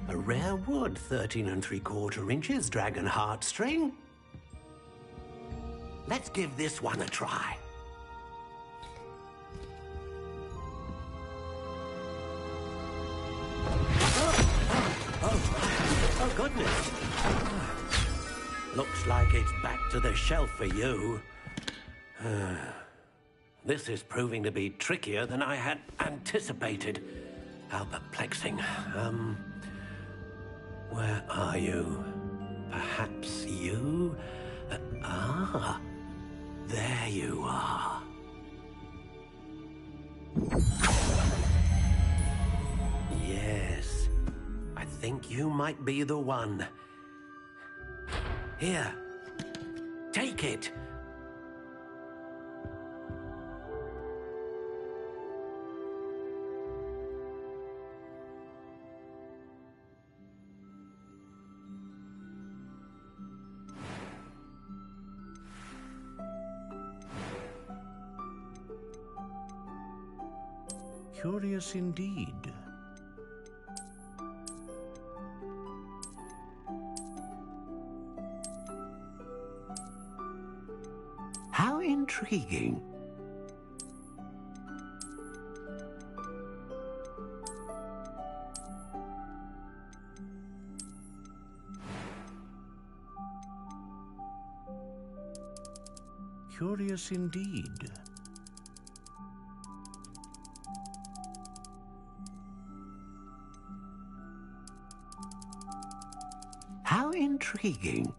A rare wood, 13 3/4 inches, dragon heartstring. Let's give this one a try. Oh, goodness. Looks like it's back to the shelf for you. This is proving to be trickier than I had anticipated. How perplexing. Where are you? Perhaps you? There you are. Yes, I think you might be the one. Here, take it. Curious indeed. How intriguing. Curious indeed. How intriguing.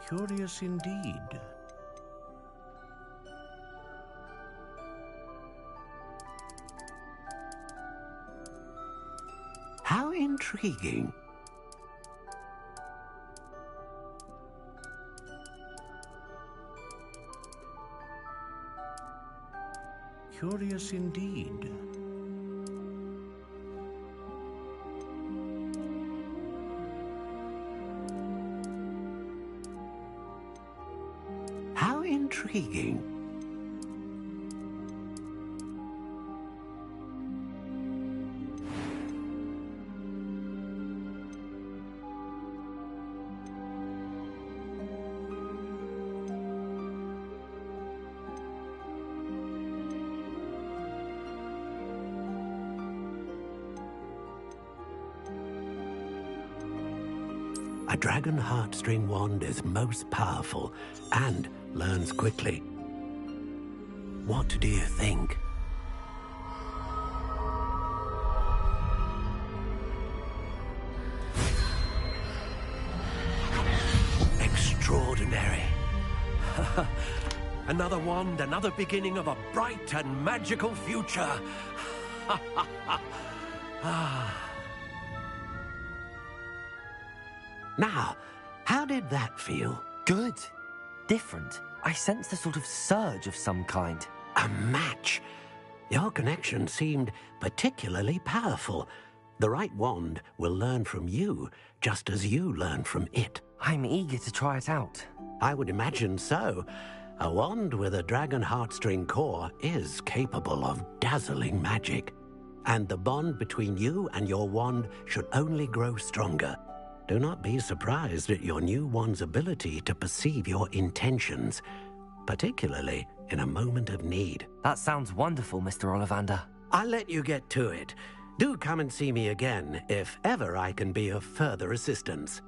Curious indeed. How intriguing. Curious indeed. How intriguing. A dragon heartstring wand is most powerful and learns quickly. What do you think? Extraordinary. Another wand, another beginning of a bright and magical future. Now, how did that feel? Good. Different. I sensed a sort of surge of some kind. A match. Your connection seemed particularly powerful. The right wand will learn from you, just as you learn from it. I'm eager to try it out. I would imagine so. A wand with a dragon heartstring core is capable of dazzling magic. And the bond between you and your wand should only grow stronger. Do not be surprised at your new wand's ability to perceive your intentions, particularly in a moment of need. That sounds wonderful, Mr. Ollivander. I'll let you get to it. Do come and see me again if ever I can be of further assistance.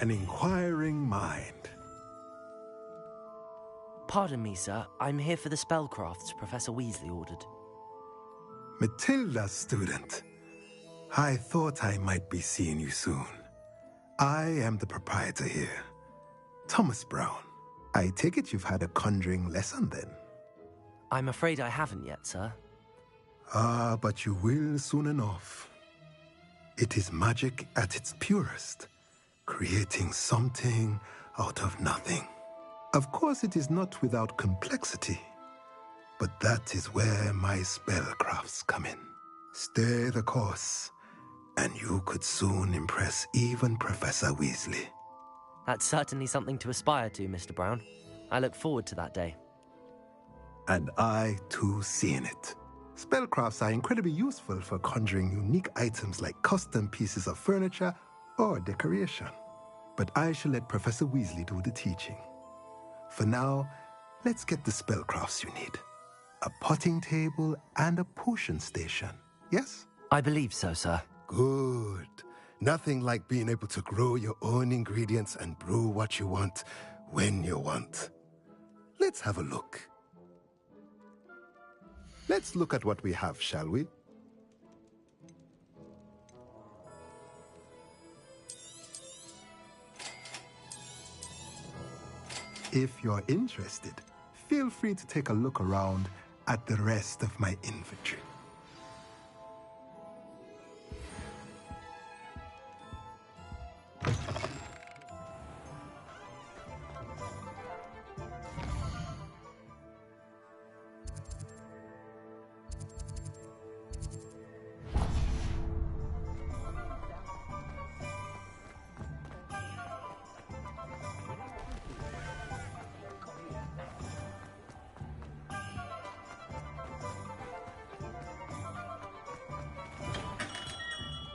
An inquiring mind. Pardon me, sir. I'm here for the spellcrafts Professor Weasley ordered. Matilda, student. I thought I might be seeing you soon. I am the proprietor here. Thomas Brown, I take it you've had a conjuring lesson then? I'm afraid I haven't yet, sir. Ah, but you will soon enough. It is magic at its purest, creating something out of nothing. Of course, it is not without complexity, but that is where my spellcrafts come in. Stay the course, and you could soon impress even Professor Weasley. That's certainly something to aspire to, Mr. Brown. I look forward to that day. And I, too, seeing it. Spellcrafts are incredibly useful for conjuring unique items like custom pieces of furniture or decoration. But I shall let Professor Weasley do the teaching. For now, let's get the spellcrafts you need. A potting table and a potion station, yes? I believe so, sir. Good. Nothing like being able to grow your own ingredients and brew what you want when you want. Let's have a look. Let's look at what we have, shall we? If you're interested, feel free to take a look around at the rest of my inventory.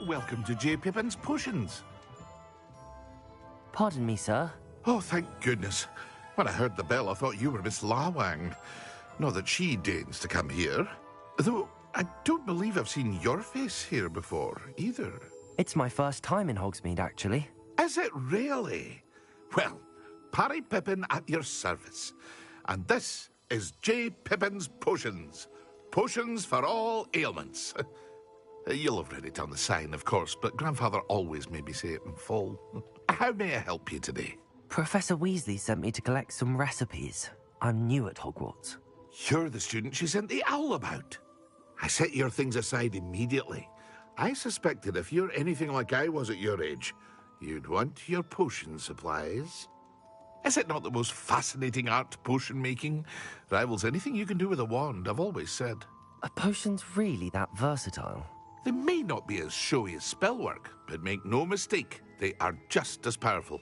Welcome to J. Pippin's Potions. Pardon me, sir. Oh, thank goodness. When I heard the bell, I thought you were Miss Lawang. Not that she deigns to come here. Though, I don't believe I've seen your face here before, either. It's my first time in Hogsmeade, actually. Is it really? Well, Parry Pippin at your service. And this is J. Pippin's Potions. Potions for all ailments. You'll have read it on the sign, of course, but Grandfather always made me say it in full. How may I help you today? Professor Weasley sent me to collect some recipes. I'm new at Hogwarts. You're the student she sent the owl about. I set your things aside immediately. I suspected if you're anything like I was at your age, you'd want your potion supplies. Is it not the most fascinating art, potion making? Rivals anything you can do with a wand, I've always said. Are potions really that versatile? They may not be as showy as spellwork, but make no mistake, they are just as powerful.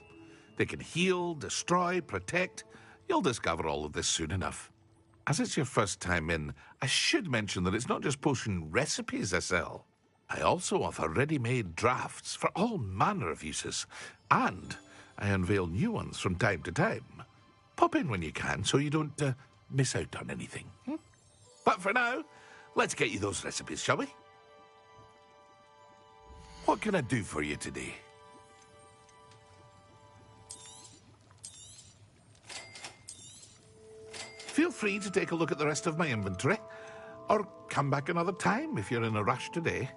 They can heal, destroy, protect. You'll discover all of this soon enough. As it's your first time in, I should mention that it's not just potion recipes I sell. I also offer ready-made drafts for all manner of uses, and I unveil new ones from time to time. Pop in when you can so you don't miss out on anything. But for now, let's get you those recipes, shall we? What can I do for you today? Feel free to take a look at the rest of my inventory, or come back another time if you're in a rush today.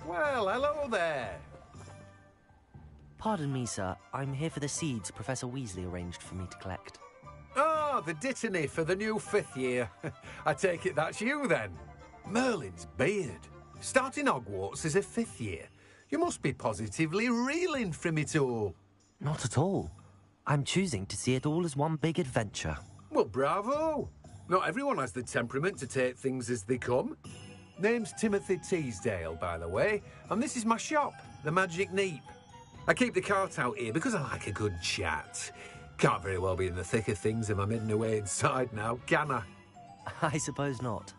Well, hello there. Pardon me, sir. I'm here for the seeds Professor Weasley arranged for me to collect. Oh, the Dittany for the new 5th year. I take it that's you, then. Merlin's beard. Starting Hogwarts as a 5th year. You must be positively reeling from it all. Not at all. I'm choosing to see it all as one big adventure. Well, bravo. Not everyone has the temperament to take things as they come. Name's Timothy Teasdale, by the way, and this is my shop, the Magic Neep. I keep the cart out here because I like a good chat. Can't very well be in the thick of things if I'm hidden away inside now, can I? I suppose not.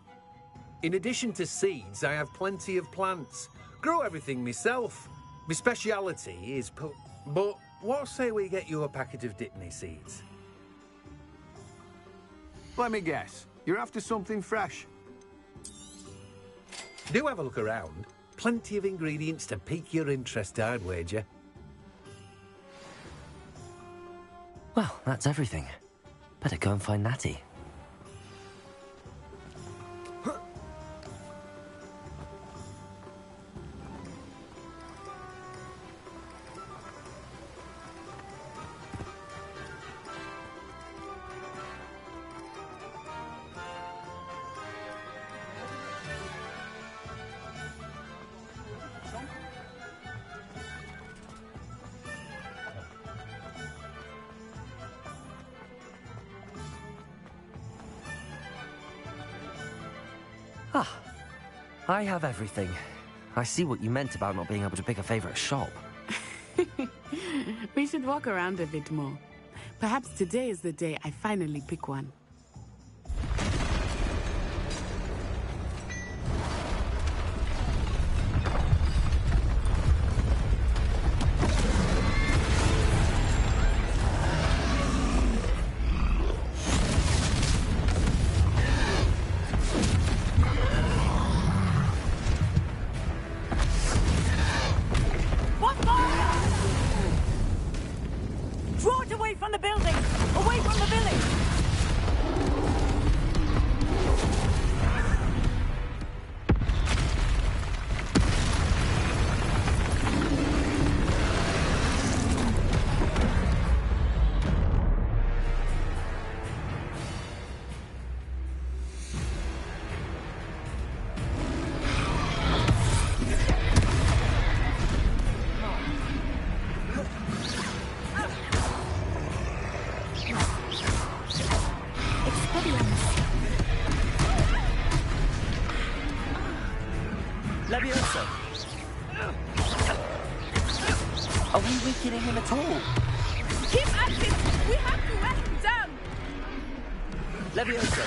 In addition to seeds, I have plenty of plants. Grow everything myself. My speciality is But what say we get you a packet of Dittany seeds? Let me guess. You're after something fresh. Do have a look around. Plenty of ingredients to pique your interest, I'd wager. Well, that's everything. Better go and find Natty. Ah, I have everything. I see what you meant about not being able to pick a favorite shop. We should walk around a bit more. Perhaps today is the day I finally pick one. Draw it away from the building! Away from the village! Levioso! Are we weakening him at all? Keep at it! We have to wear him down! Levioso!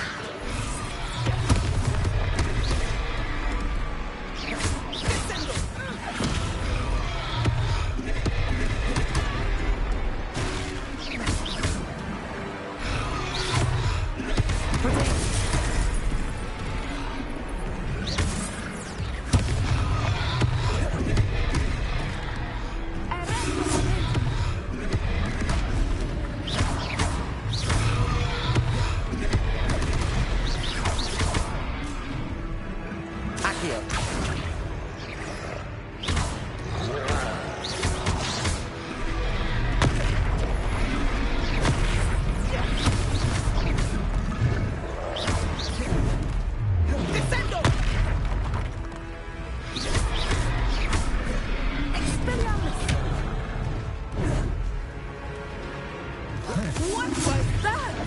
What was that?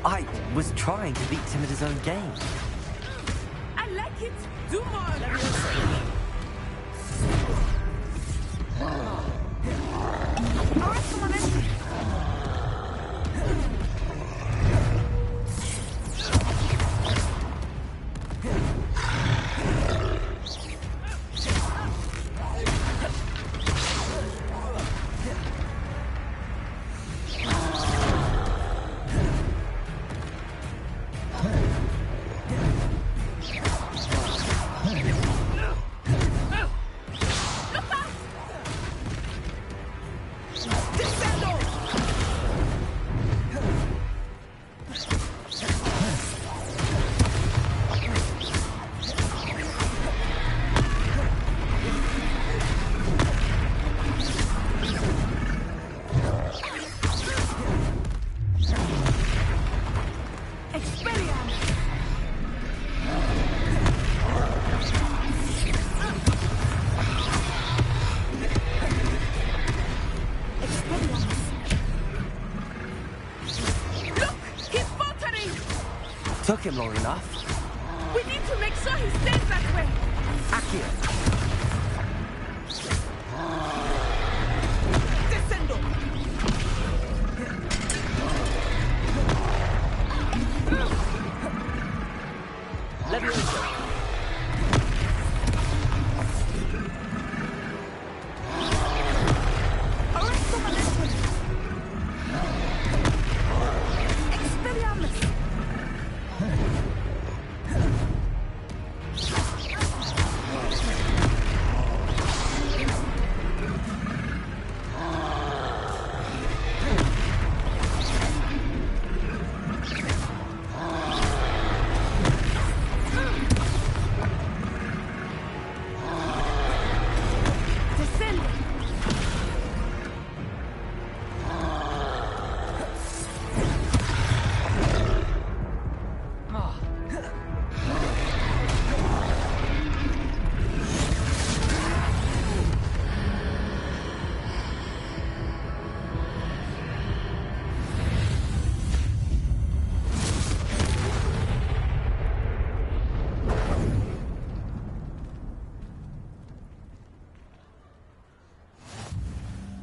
I was trying to beat him at his own game. I like it. Do more. Alright, come on in. Took him long enough. We need to make sure he stays that way. Accio! Descendo. Levioso! Expelliarmus!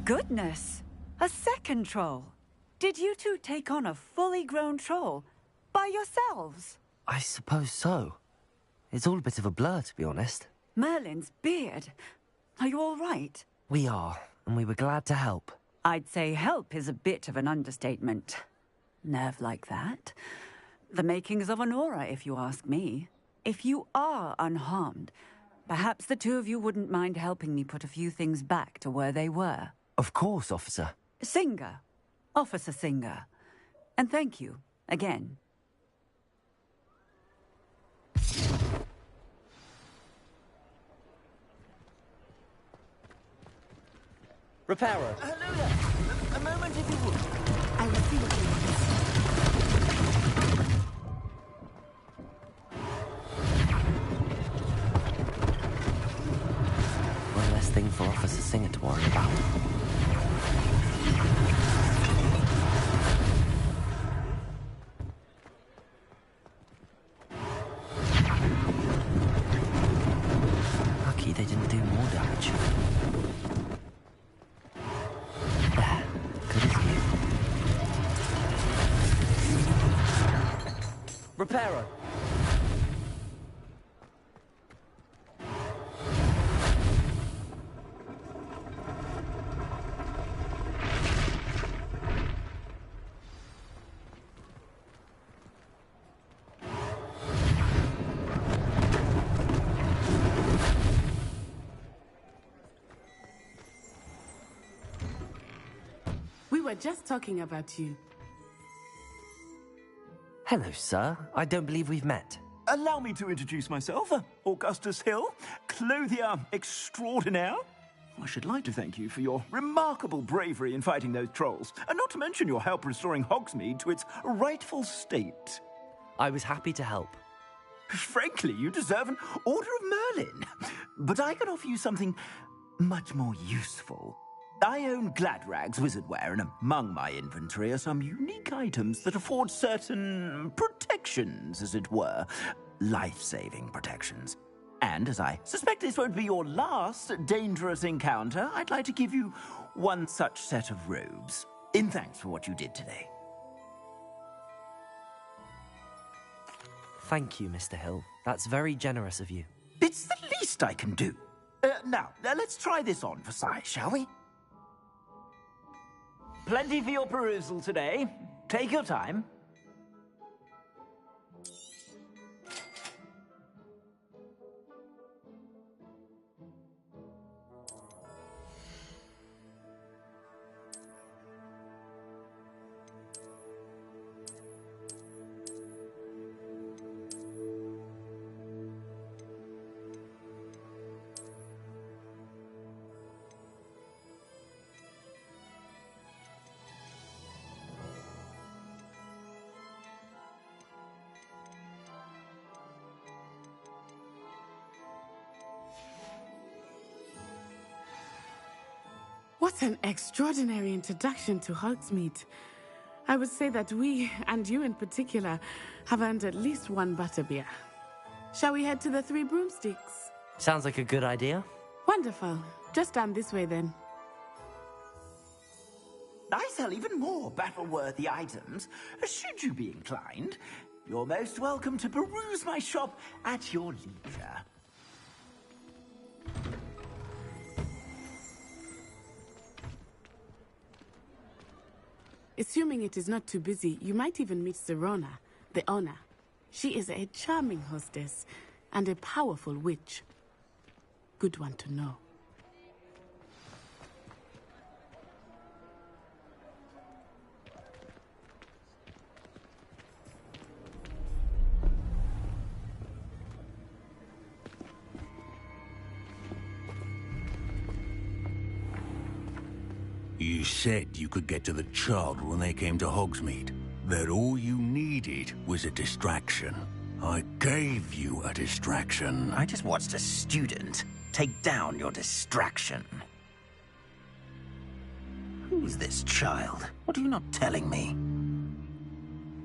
Goodness! A second troll! Did you two take on a fully grown troll? By yourselves? I suppose so. It's all a bit of a blur, to be honest. Merlin's beard. Are you all right? We are, and we were glad to help. I'd say help is a bit of an understatement. Nerve like that. The makings of an aura, if you ask me. If you are unharmed, perhaps the two of you wouldn't mind helping me put a few things back to where they were. Of course, officer. Singer. Officer Singer. And thank you, again. Repairer. Hello there. A moment if you would. I will see what you want. One less thing for Officer Singer to worry about. Lucky they didn't do more damage. There, good as new. Repairer. We were just talking about you. Hello, sir. I don't believe we've met. Allow me to introduce myself. Augustus Hill, clothier extraordinaire. I should like to thank you for your remarkable bravery in fighting those trolls, and not to mention your help restoring Hogsmeade to its rightful state. I was happy to help. Frankly, you deserve an Order of Merlin. But I can offer you something much more useful. I own Gladrag's wizardware, and among my inventory are some unique items that afford certain protections, as it were. Life-saving protections. And as I suspect this won't be your last dangerous encounter, I'd like to give you one such set of robes, in thanks for what you did today. Thank you, Mr. Hill. That's very generous of you. It's the least I can do. Now, let's try this on for size, shall we? Plenty for your perusal today. Take your time. What an extraordinary introduction to Hogsmeade. I would say that we, and you in particular, have earned at least one butterbeer. Shall we head to the Three Broomsticks? Sounds like a good idea. Wonderful. Just down this way then. I sell even more battle-worthy items. Should you be inclined, you're most welcome to peruse my shop at your leisure. Assuming it is not too busy, you might even meet Serona, the owner. She is a charming hostess and a powerful witch. Good one to know. You said you could get to the child when they came to Hogsmeade. That all you needed was a distraction. I gave you a distraction. I just watched a student take down your distraction. Who's this child? What are you not telling me?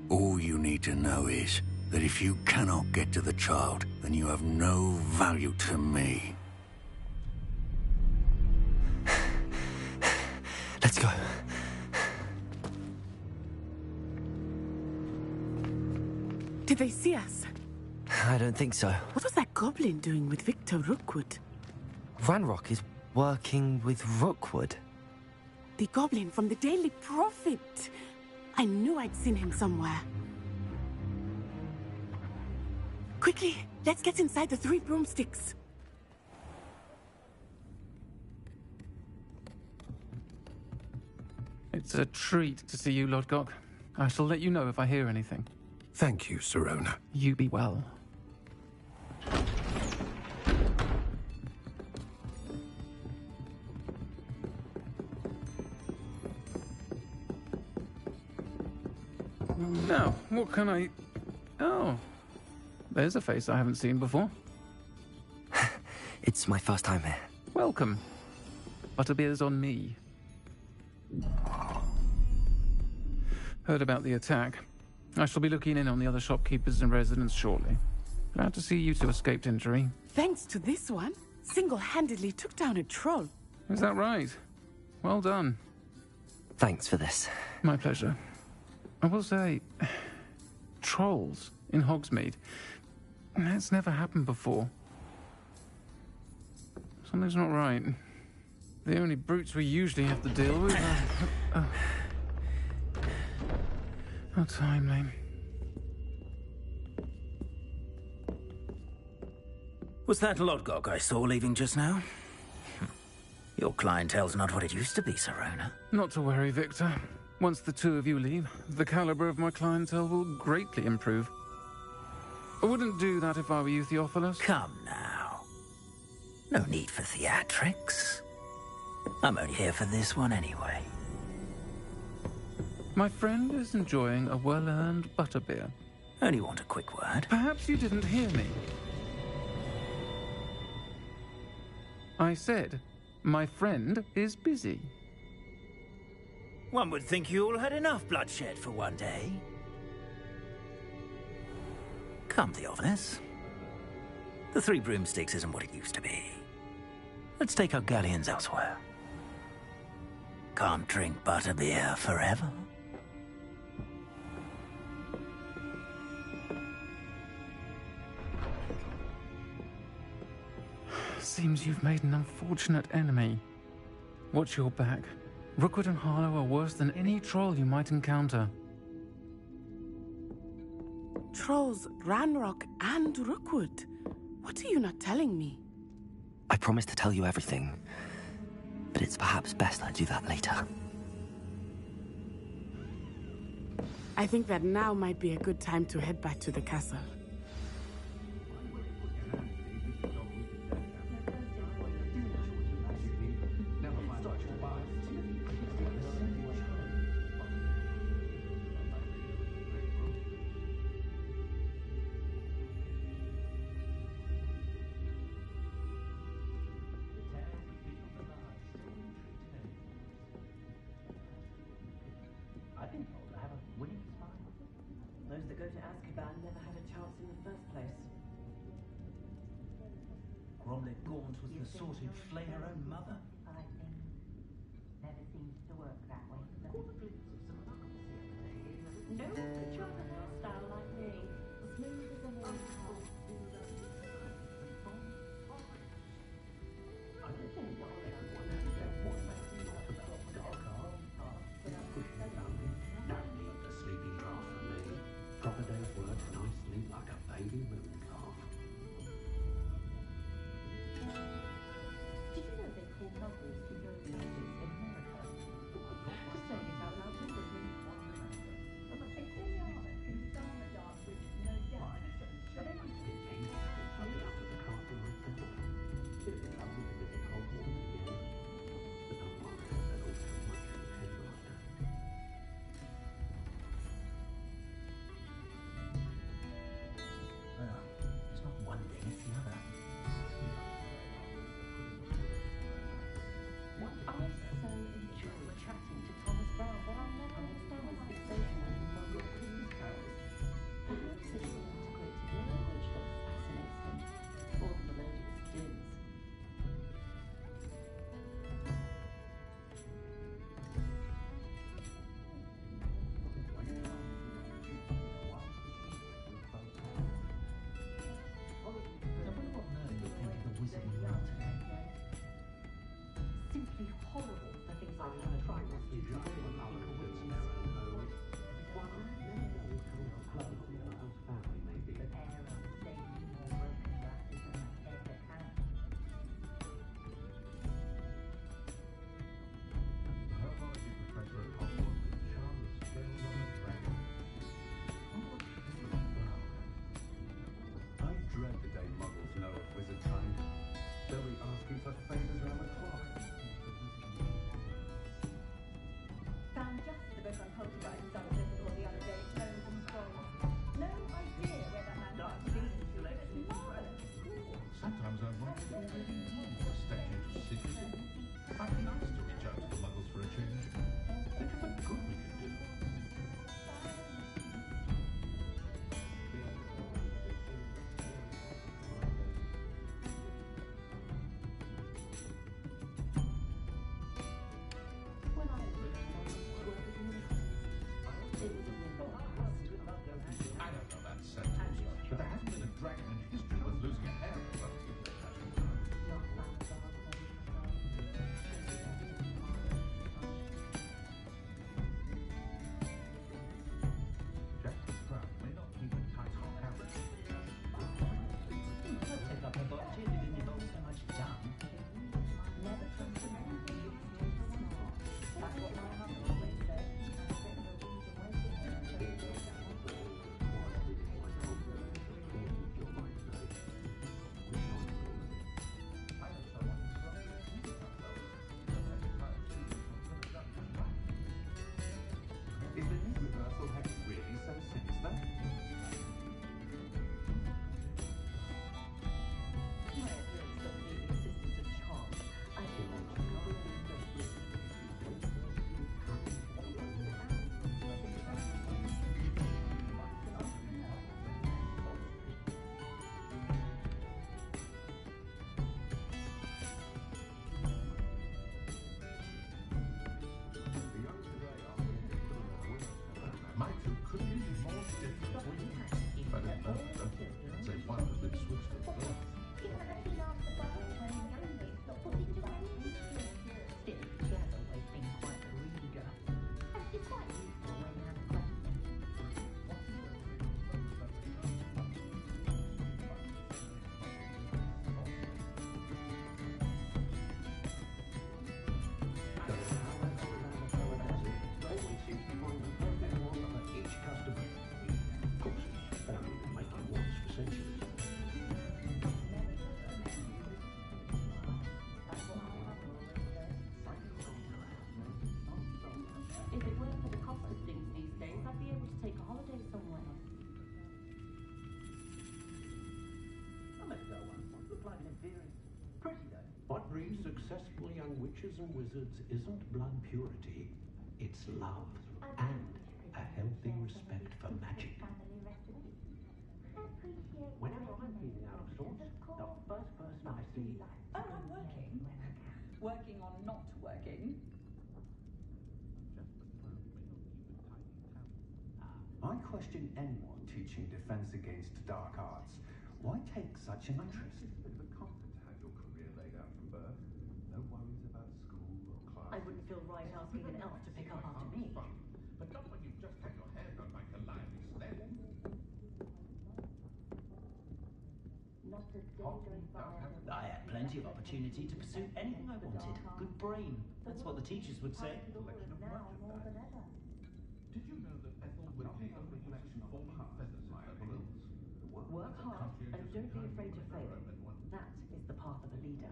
All you need to know is that if you cannot get to the child, then you have no value to me. Did they see us? I don't think so. What was that goblin doing with Victor Rookwood? Ranrock is working with Rookwood. The goblin from the Daily Prophet. I knew I'd seen him somewhere. Quickly, let's get inside the Three Broomsticks. It's a treat to see you, Lodgok. I shall let you know if I hear anything. Thank you, Sirona. You be well. Now, what can I... Oh, there's a face I haven't seen before. It's my first time here. Welcome. Butterbeer's on me. Heard about the attack. I shall be looking in on the other shopkeepers and residents shortly. Glad to see you two escaped injury. Thanks to this one, single-handedly took down a troll. Is that right? Well done. Thanks for this. My pleasure. I will say, trolls in Hogsmeade. That's never happened before. Something's not right. The only brutes we usually have to deal with are... How timely. Was that Lodgok I saw leaving just now? Your clientele's not what it used to be, Sirona. Not to worry, Victor. Once the two of you leave, the caliber of my clientele will greatly improve. I wouldn't do that if I were you, Theophilus. Come now. No need for theatrics. I'm only here for this one anyway. My friend is enjoying a well-earned butterbeer. Only want a quick word. Perhaps you didn't hear me. I said, my friend is busy. One would think you all had enough bloodshed for one day. Come, Theophilus. The Three Broomsticks isn't what it used to be. Let's take our galleons elsewhere. Can't drink butterbeer forever. Seems you've made an unfortunate enemy. Watch your back. Rookwood and Harlow are worse than any troll you might encounter. Trolls, Ranrock, and Rookwood. What are you not telling me? I promised to tell you everything, but it's perhaps best I do that later. I think that now might be a good time to head back to the castle. Those that go to Azkaban never had a chance in the first place. Gromlet Gaunt was the sort who'd flay her own mother. Never seems to work that way. No, but you're a hairstyle like me. Smooth as a molehill. Proper day's work and I sleep like a baby moon calf. Did you know they call novels the early ages in America? Just saying it out loud to women. It's in the armor, in Starmer Dark with no depth. But everything. It's not one thing, it's the other. What I Is the new reversal hex really so sinister? My appearance doesn't need the assistance of charm. I feel like My two could use more stiff between them. But in both of them, say one has been switched to the other. Still, she has always been quite a reader. And she's quite useful when you have a question. Always seems to find the perfect one for each customer. Of course, he's only been making ones for centuries. If it weren't for the cost of things these days, I'd be able to take a holiday somewhere. I met a girl once. Looked like an inferior. Pretty though. What breeds successful young witches and wizards isn't blood purity, it's love and a healthy respect for magic. Whenever I'm feeling out of sorts, the first person I see... Oh, I'm working. Working on not working. I question anyone teaching defense against dark arts. Why take such an interest? It's a bit of a comfort to have your career laid out from birth. No worries about school or class. I wouldn't feel right asking an elf to pick up after me. But not when you've just had your hair done by Calliope Sled. I had plenty of opportunity to pursue anything I wanted. Good brain. That's what the teachers would say. Collection of much of that. Did you know that Ethel Whittaker reflects falling feathers in her quills? Work hard and don't be afraid to fail. That is the path of a leader.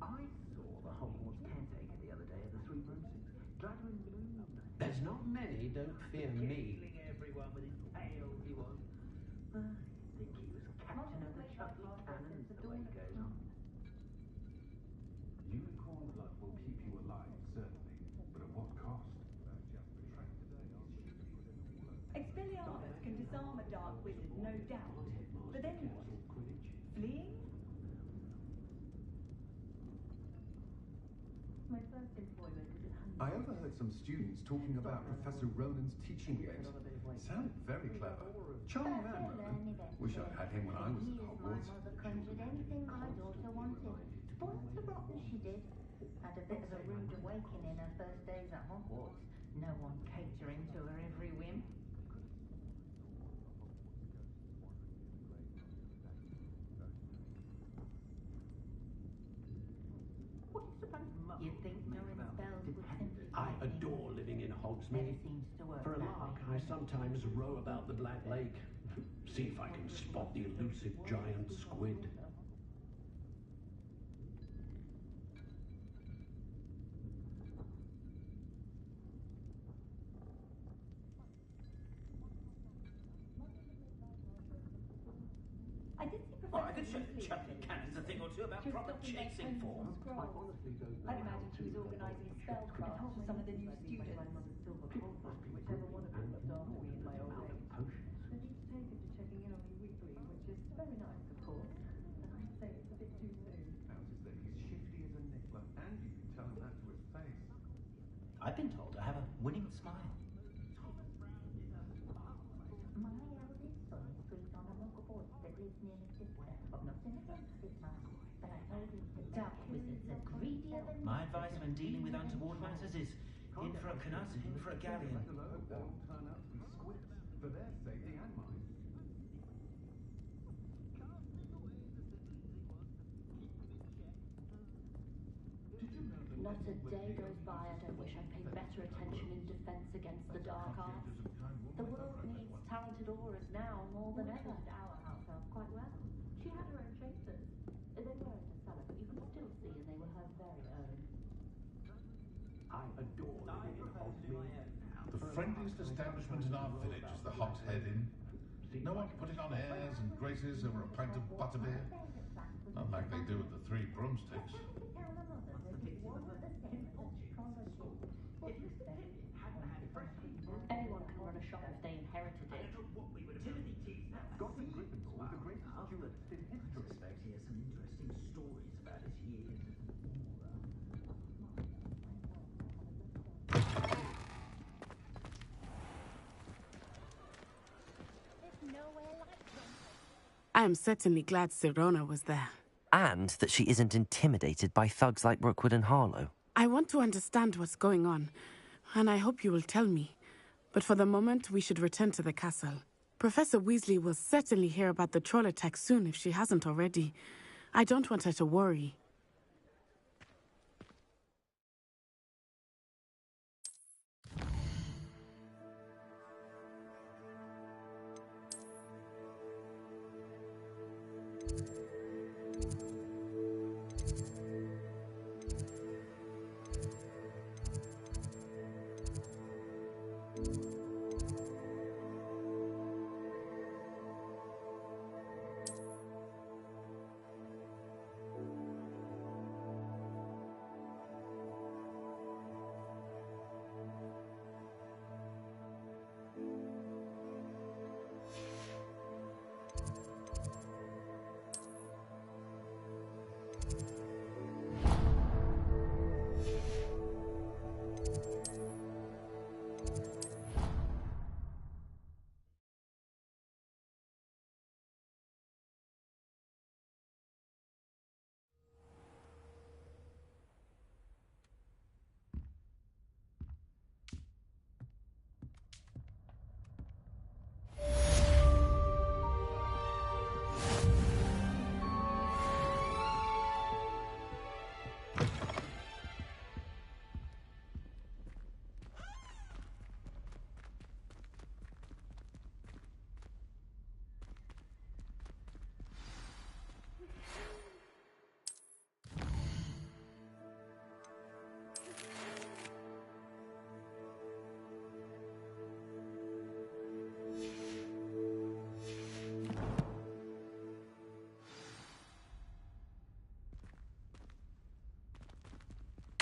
I saw the Hogwarts caretaker the other day at the Three Roses. Gladwin Moon. There's not many, don't fear me. Killing everyone with his tails, he was. I think he was captain of the Chucky Cannons the way it goes on. Unicorn blood will keep you alive, certainly. But at what cost? Expelliarmus can disarm a dark wizard, no doubt. But then what? Fleeing? My first employment was at Huntington. I overheard some students talking about Professor Ronan's teaching late. Sounded very clever. Charming man, Ronan. Wish I'd had him when I was at Hogwarts. My mother conjured anything my daughter wanted. Spoiled the rotten, she did. Had a bit of a rude awakening her first days at Hogwarts. No one catering to her every whim. What do you suppose Mum You'd think knowing spells would simply I adore living in Hogsmeade. Never seems to work For a that lark, way. I sometimes row about the Black Lake. See if I can spot the elusive giant squid. I did see Oh, I Professor could show the Weasley Chucky yesterday. Cannons a thing or two about She was proper talking about chasing pens form. and scrolls. I'd imagine she was organising spellcraft for some of the new students. Whichever one of them looked after me in my old age. They need to take her to checking in on me weekly, which is very nice, of course. But I'd say it's a bit too soon. Notice that he's shifty as a nickler, and you can tell him that to his face. I've been told I have a winning smile. My eldest son is sweet on a muggle that lives near my sister. I've nothing against it, Mum. But I told him the dark wizards are greedier than My advice when dealing with untoward matters is in for a canut, in for a galleon. Hope they all turn out to be squibs, for their safety and mine. Not a day goes by I don't wish I more than ever. Our house elf quite well. She had her own chasers. They were in the cellar, but you could still see they were her very own. I adore living in Hogsmeade. The friendliest establishment in our village is the Hogshead Inn. No one putting on airs and graces over a pint of butterbeer. Not like they do at the Three Broomsticks. Anyone can run a shop if they inherited it. Godwin Gryffindor, the greatest duelist in history. I suspect he has some interesting stories about his years I am certainly glad Sirona was there. And that she isn't intimidated by thugs like Rookwood and Harlow. I want to understand what's going on, and I hope you will tell me. But for the moment, we should return to the castle. Professor Weasley will certainly hear about the troll attack soon if she hasn't already. I don't want her to worry.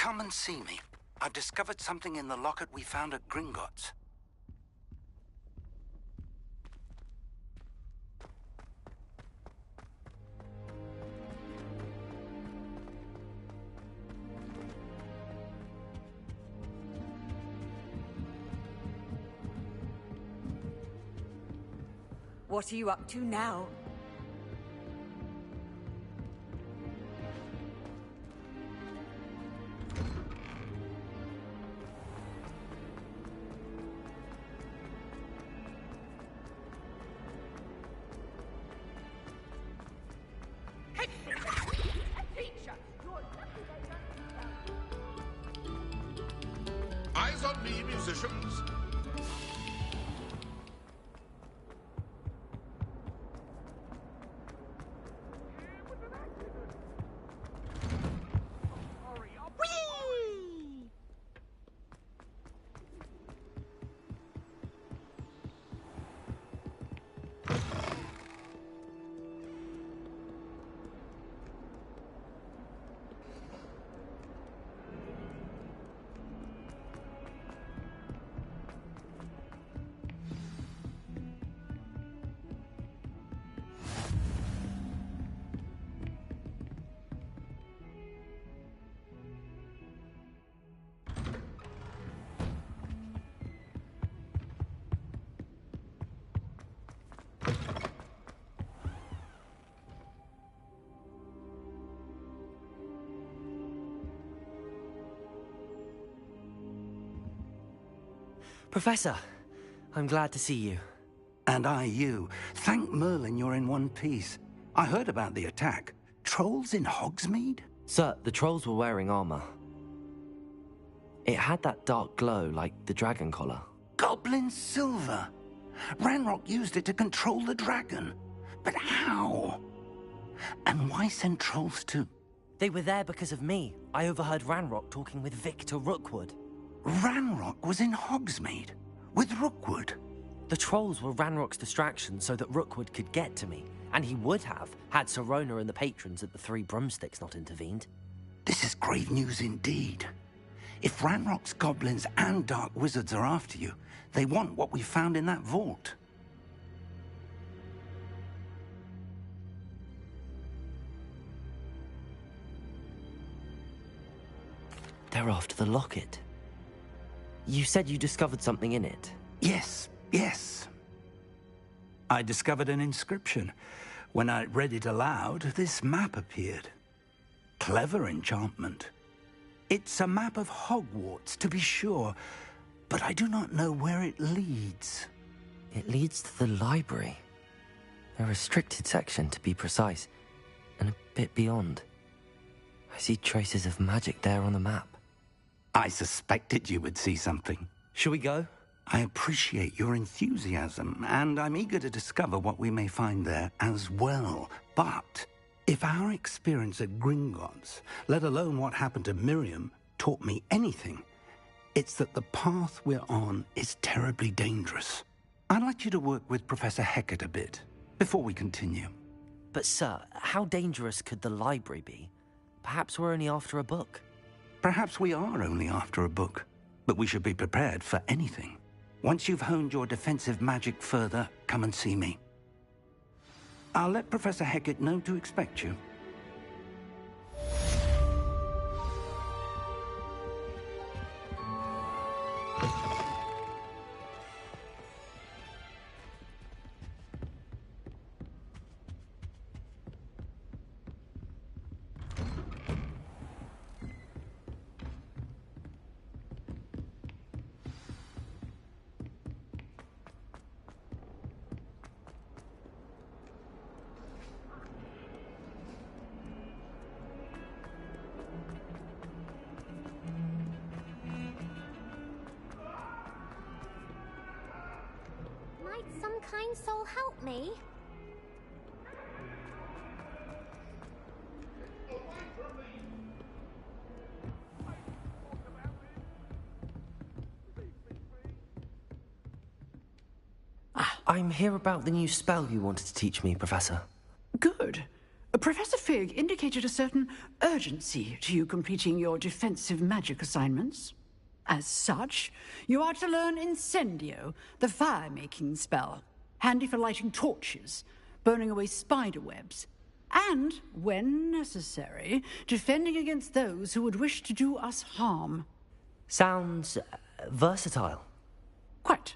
Come and see me. I've discovered something in the locket we found at Gringotts. What are you up to now? Eyes on me, musicians. Professor, I'm glad to see you. And I you. Thank Merlin you're in one piece. I heard about the attack. Trolls in Hogsmeade? Sir, the trolls were wearing armor. It had that dark glow like the dragon collar. Goblin silver. Ranrock used it to control the dragon. But how? And why send trolls too? They were there because of me. I overheard Ranrock talking with Victor Rookwood. Ranrock was in Hogsmeade with Rookwood. The trolls were Ranrock's distraction so that Rookwood could get to me, and he would have had Sirona and the patrons at the Three Broomsticks not intervened. This is grave news indeed. If Ranrock's goblins and dark wizards are after you, they want what we found in that vault. They're after the locket. You said you discovered something in it. Yes. I discovered an inscription. When I read it aloud, this map appeared. Clever enchantment. It's a map of Hogwarts, to be sure, but I do not know where it leads. It leads to the library. A restricted section, to be precise, and a bit beyond. I see traces of magic there on the map. I suspected you would see something. Shall we go? I appreciate your enthusiasm, and I'm eager to discover what we may find there as well. But if our experience at Gringotts, let alone what happened to Miriam, taught me anything, it's that the path we're on is terribly dangerous. I'd like you to work with Professor Hecat a bit before we continue. But sir, how dangerous could the library be? Perhaps we're only after a book. Perhaps we are only after a book, but we should be prepared for anything. Once you've honed your defensive magic further, come and see me. I'll let Professor Hecat know to expect you. Some kind soul help me? I'm here about the new spell you wanted to teach me, Professor. Good. Professor Fig indicated a certain urgency to you completing your defensive magic assignments. As such, you are to learn Incendio, the fire-making spell, handy for lighting torches, burning away spider webs, and, when necessary, defending against those who would wish to do us harm. Sounds versatile. Quite.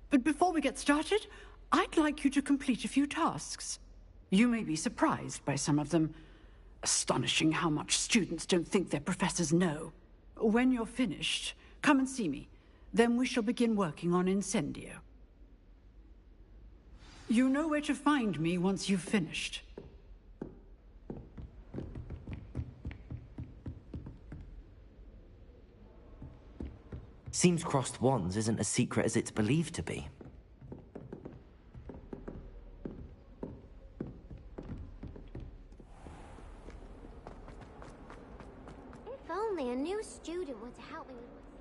But before we get started, I'd like you to complete a few tasks. You may be surprised by some of them. Astonishing how much students don't think their professors know. When you're finished, come and see me. Then we shall begin working on Incendio. You know where to find me once you've finished. Seems crossed wands isn't as secret as it's believed to be. If only a new student were to help me with what's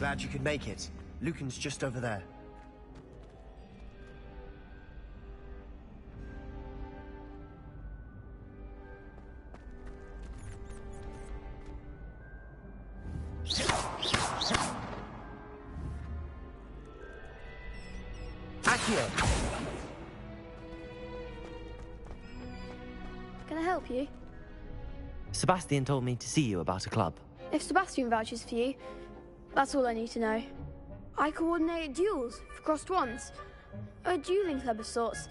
Glad you could make it. Lucan's just over there. Accio! Can I help you? Sebastian told me to see you about a club. If Sebastian vouches for you, that's all I need to know. I coordinate duels for crossed wands. A dueling club of sorts.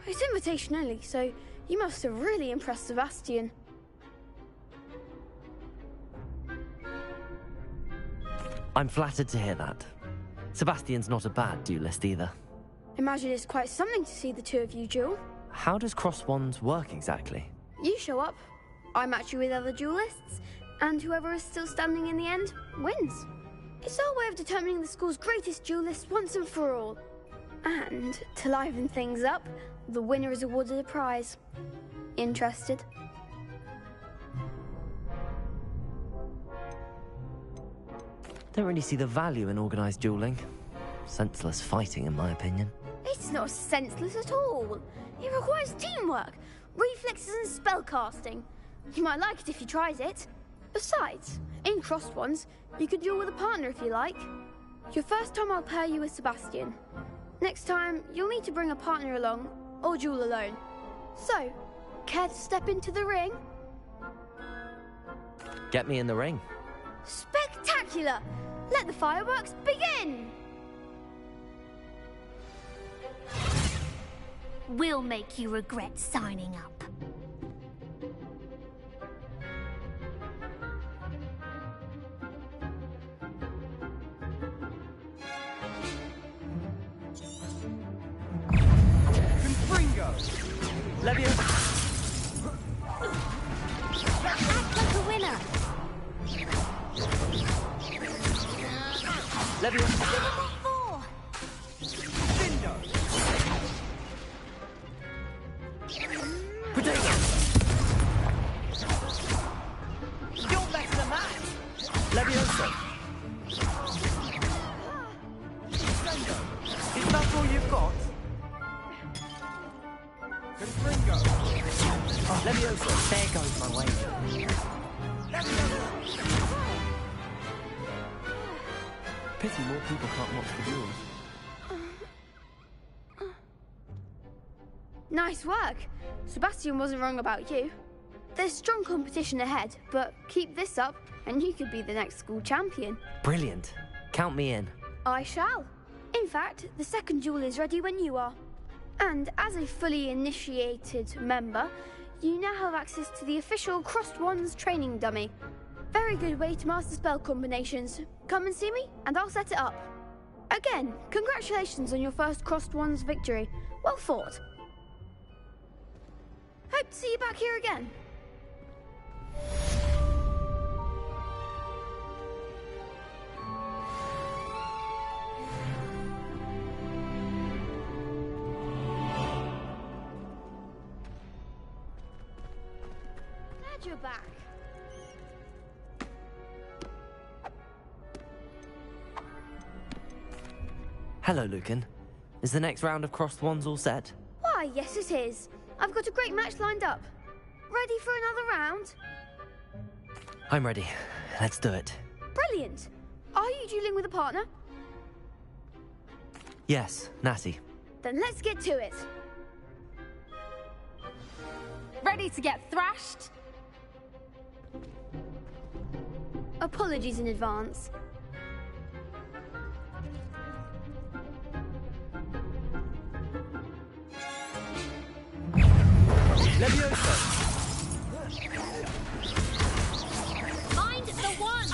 It's invitation only, so you must have really impressed Sebastian. I'm flattered to hear that. Sebastian's not a bad duelist either. Imagine it's quite something to see the two of you duel. How does crossed wands work exactly? You show up, I match you with other duelists, and whoever is still standing in the end wins. It's our way of determining the school's greatest duelist once and for all. And to liven things up, the winner is awarded a prize. Interested? Don't really see the value in organised dueling. Senseless fighting, in my opinion. It's not senseless at all. It requires teamwork, reflexes and spellcasting. You might like it if you tried it. Besides, in crossed ones, you could duel with a partner if you like. Your first time I'll pair you with Sebastian. Next time, you'll need to bring a partner along, or duel alone. So, care to step into the ring? Get me in the ring. Spectacular! Let the fireworks begin! We'll make you regret signing up. Confringo! Levio! Act like a winner! Levio! Four! Bindo! Potato! You're better than that! Levioso! Is that all you've got? Confringo! Levioso! There goes my way. Pity more people can't watch the duels. Nice work. Sebastian wasn't wrong about you. There's strong competition ahead, but keep this up and you could be the next school champion. Brilliant. Count me in. I shall. In fact, the second duel is ready when you are. And as a fully initiated member, you now have access to the official Crossed Wands training dummy. Very good way to master spell combinations. Come and see me, and I'll set it up. Again, congratulations on your first Crossed Wands victory. Well fought. Hope to see you back here again. Glad you're back. Hello, Lucan. Is the next round of crossed wands all set? Why, yes it is. I've got a great match lined up. Ready for another round? I'm ready. Let's do it. Brilliant. Are you dueling with a partner? Yes, Natty. Then let's get to it. Ready to get thrashed? Apologies in advance. Levioso! Mind the one!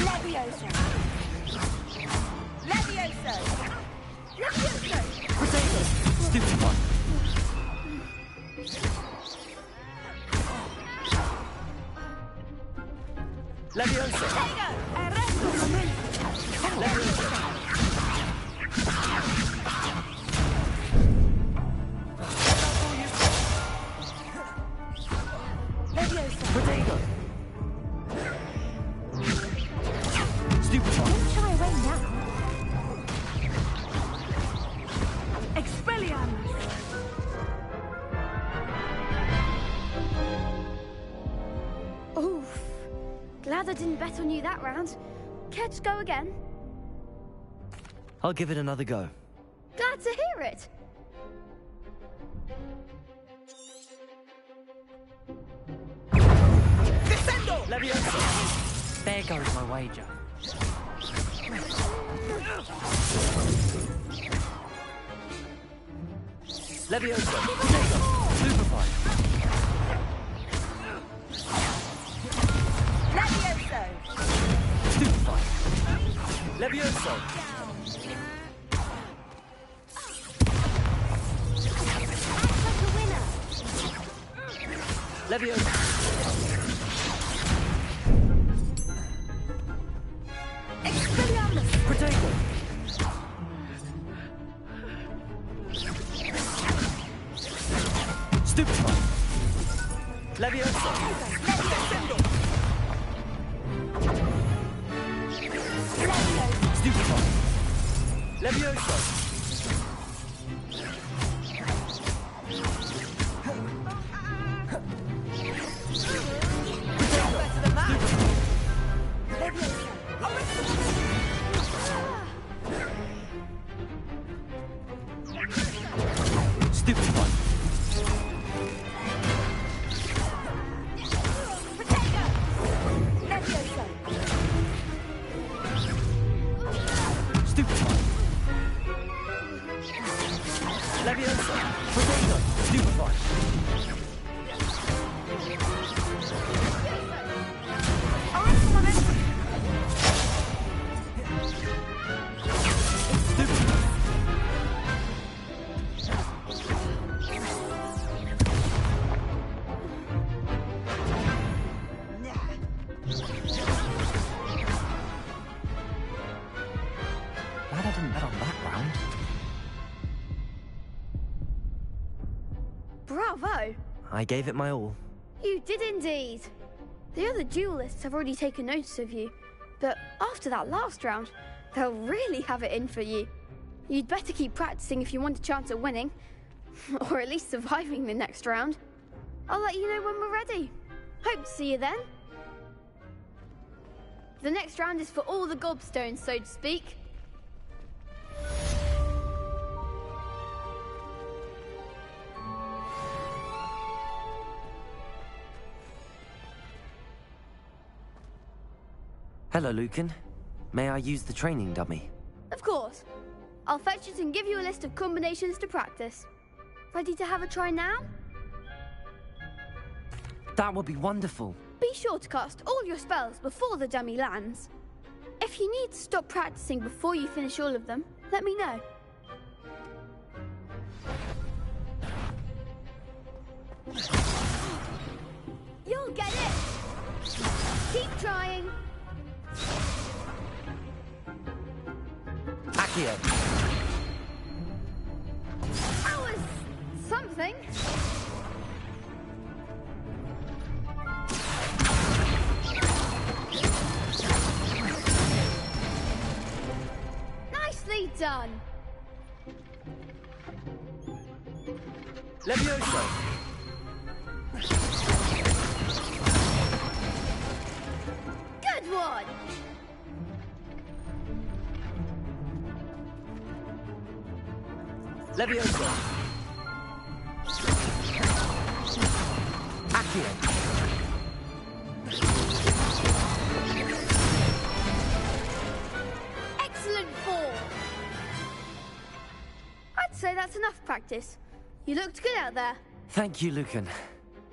Levioso! Levioso! Levioso! Potato! Stupid one! Levioso! Levioso! Potato! Stupid one! Don't shy away now. Expelliarmus! Oof. Glad I didn't bet on you that round. Care to go again? I'll give it another go. Glad to hear it. There goes my wager. Levioso! Superfly! Levioso! Stupefy! Levioso! Levioso! Expelliarmus! Protego! Stupefy! Levioso! Stupefy! Levioso! Stupefy! Stupefy! Levioso! Protego! Stupefy! Glad I didn't bet on that round. Bravo! I gave it my all. You did indeed. The other duelists have already taken notice of you, but after that last round, they'll really have it in for you. You'd better keep practicing if you want a chance at winning, or at least surviving the next round. I'll let you know when we're ready. Hope to see you then. The next round is for all the gobstones, so to speak. Hello, Lucan. May I use the training dummy? Of course. I'll fetch it and give you a list of combinations to practice. Ready to have a try now? That would be wonderful. Be sure to cast all your spells before the dummy lands. If you need to stop practicing before you finish all of them, let me know. You'll get it! Keep trying! Accio! That was something. Nicely done. Levioso! Good one. Levioso! Accio! Excellent form. I'd say that's enough practice. You looked good out there. Thank you, Lucan.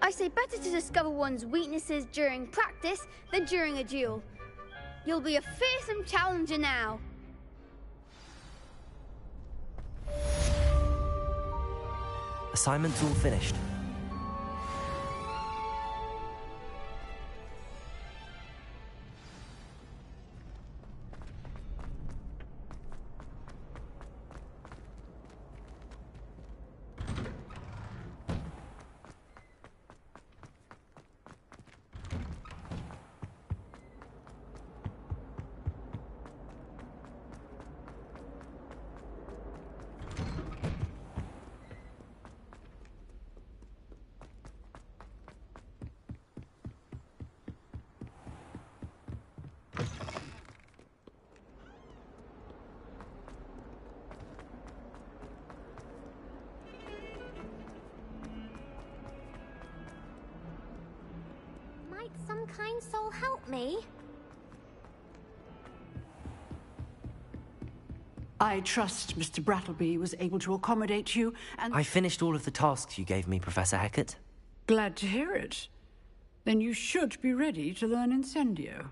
I say better to discover one's weaknesses during practice than during a duel. You'll be a fearsome challenger now. Assignment's all finished. Might some kind soul help me? I trust Mr. Brattleby was able to accommodate you, and... I finished all of the tasks you gave me, Professor Hecat. Glad to hear it. Then you should be ready to learn Incendio.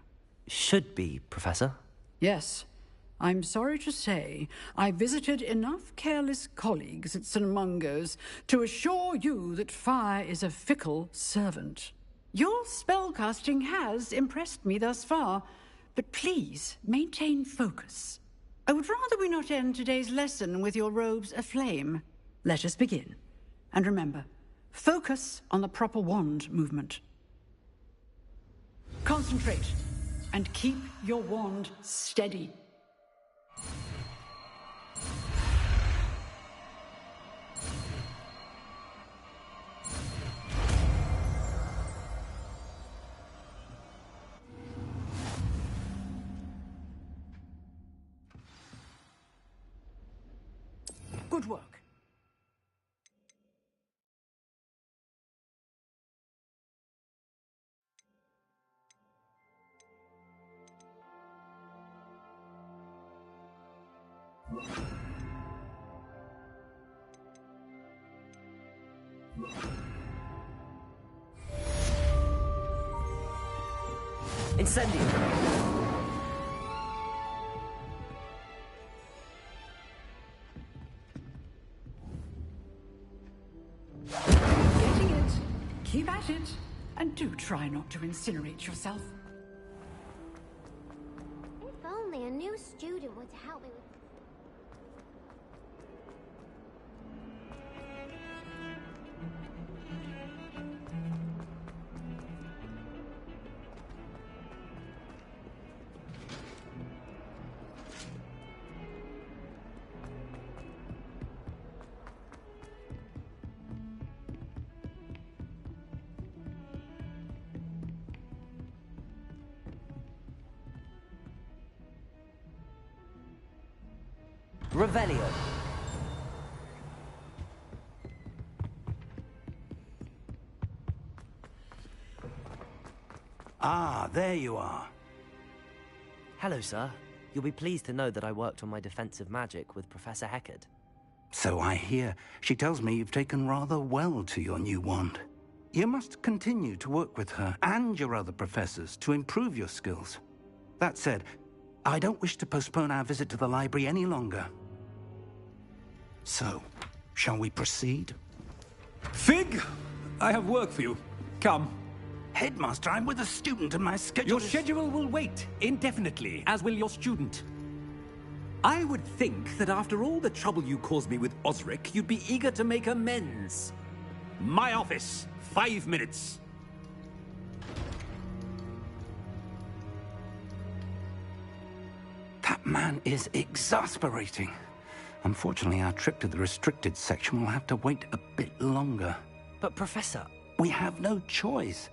Should be, Professor? Yes. I'm sorry to say, I visited enough careless colleagues at St. Mungo's to assure you that fire is a fickle servant. Your spellcasting has impressed me thus far, but please maintain focus. I would rather we not end today's lesson with your robes aflame. Let us begin. And remember, focus on the proper wand movement. Concentrate, and keep your wand steady. Good work. Incendio! Getting it. Keep at it. And do try not to incinerate yourself. If only a new student were to help me with... Revelio. Ah, there you are. Hello, sir. You'll be pleased to know that I worked on my defensive magic with Professor Hecat. So I hear. She tells me you've taken rather well to your new wand. You must continue to work with her and your other professors to improve your skills. That said, I don't wish to postpone our visit to the library any longer. So, shall we proceed? Fig! I have work for you. Come. Headmaster, I'm with a student and my schedule Your schedule will wait indefinitely, as will your student. I would think that after all the trouble you caused me with Osric, you'd be eager to make amends. My office, 5 minutes. That man is exasperating. Unfortunately, our trip to the restricted section will have to wait a bit longer. But, Professor... We have no choice.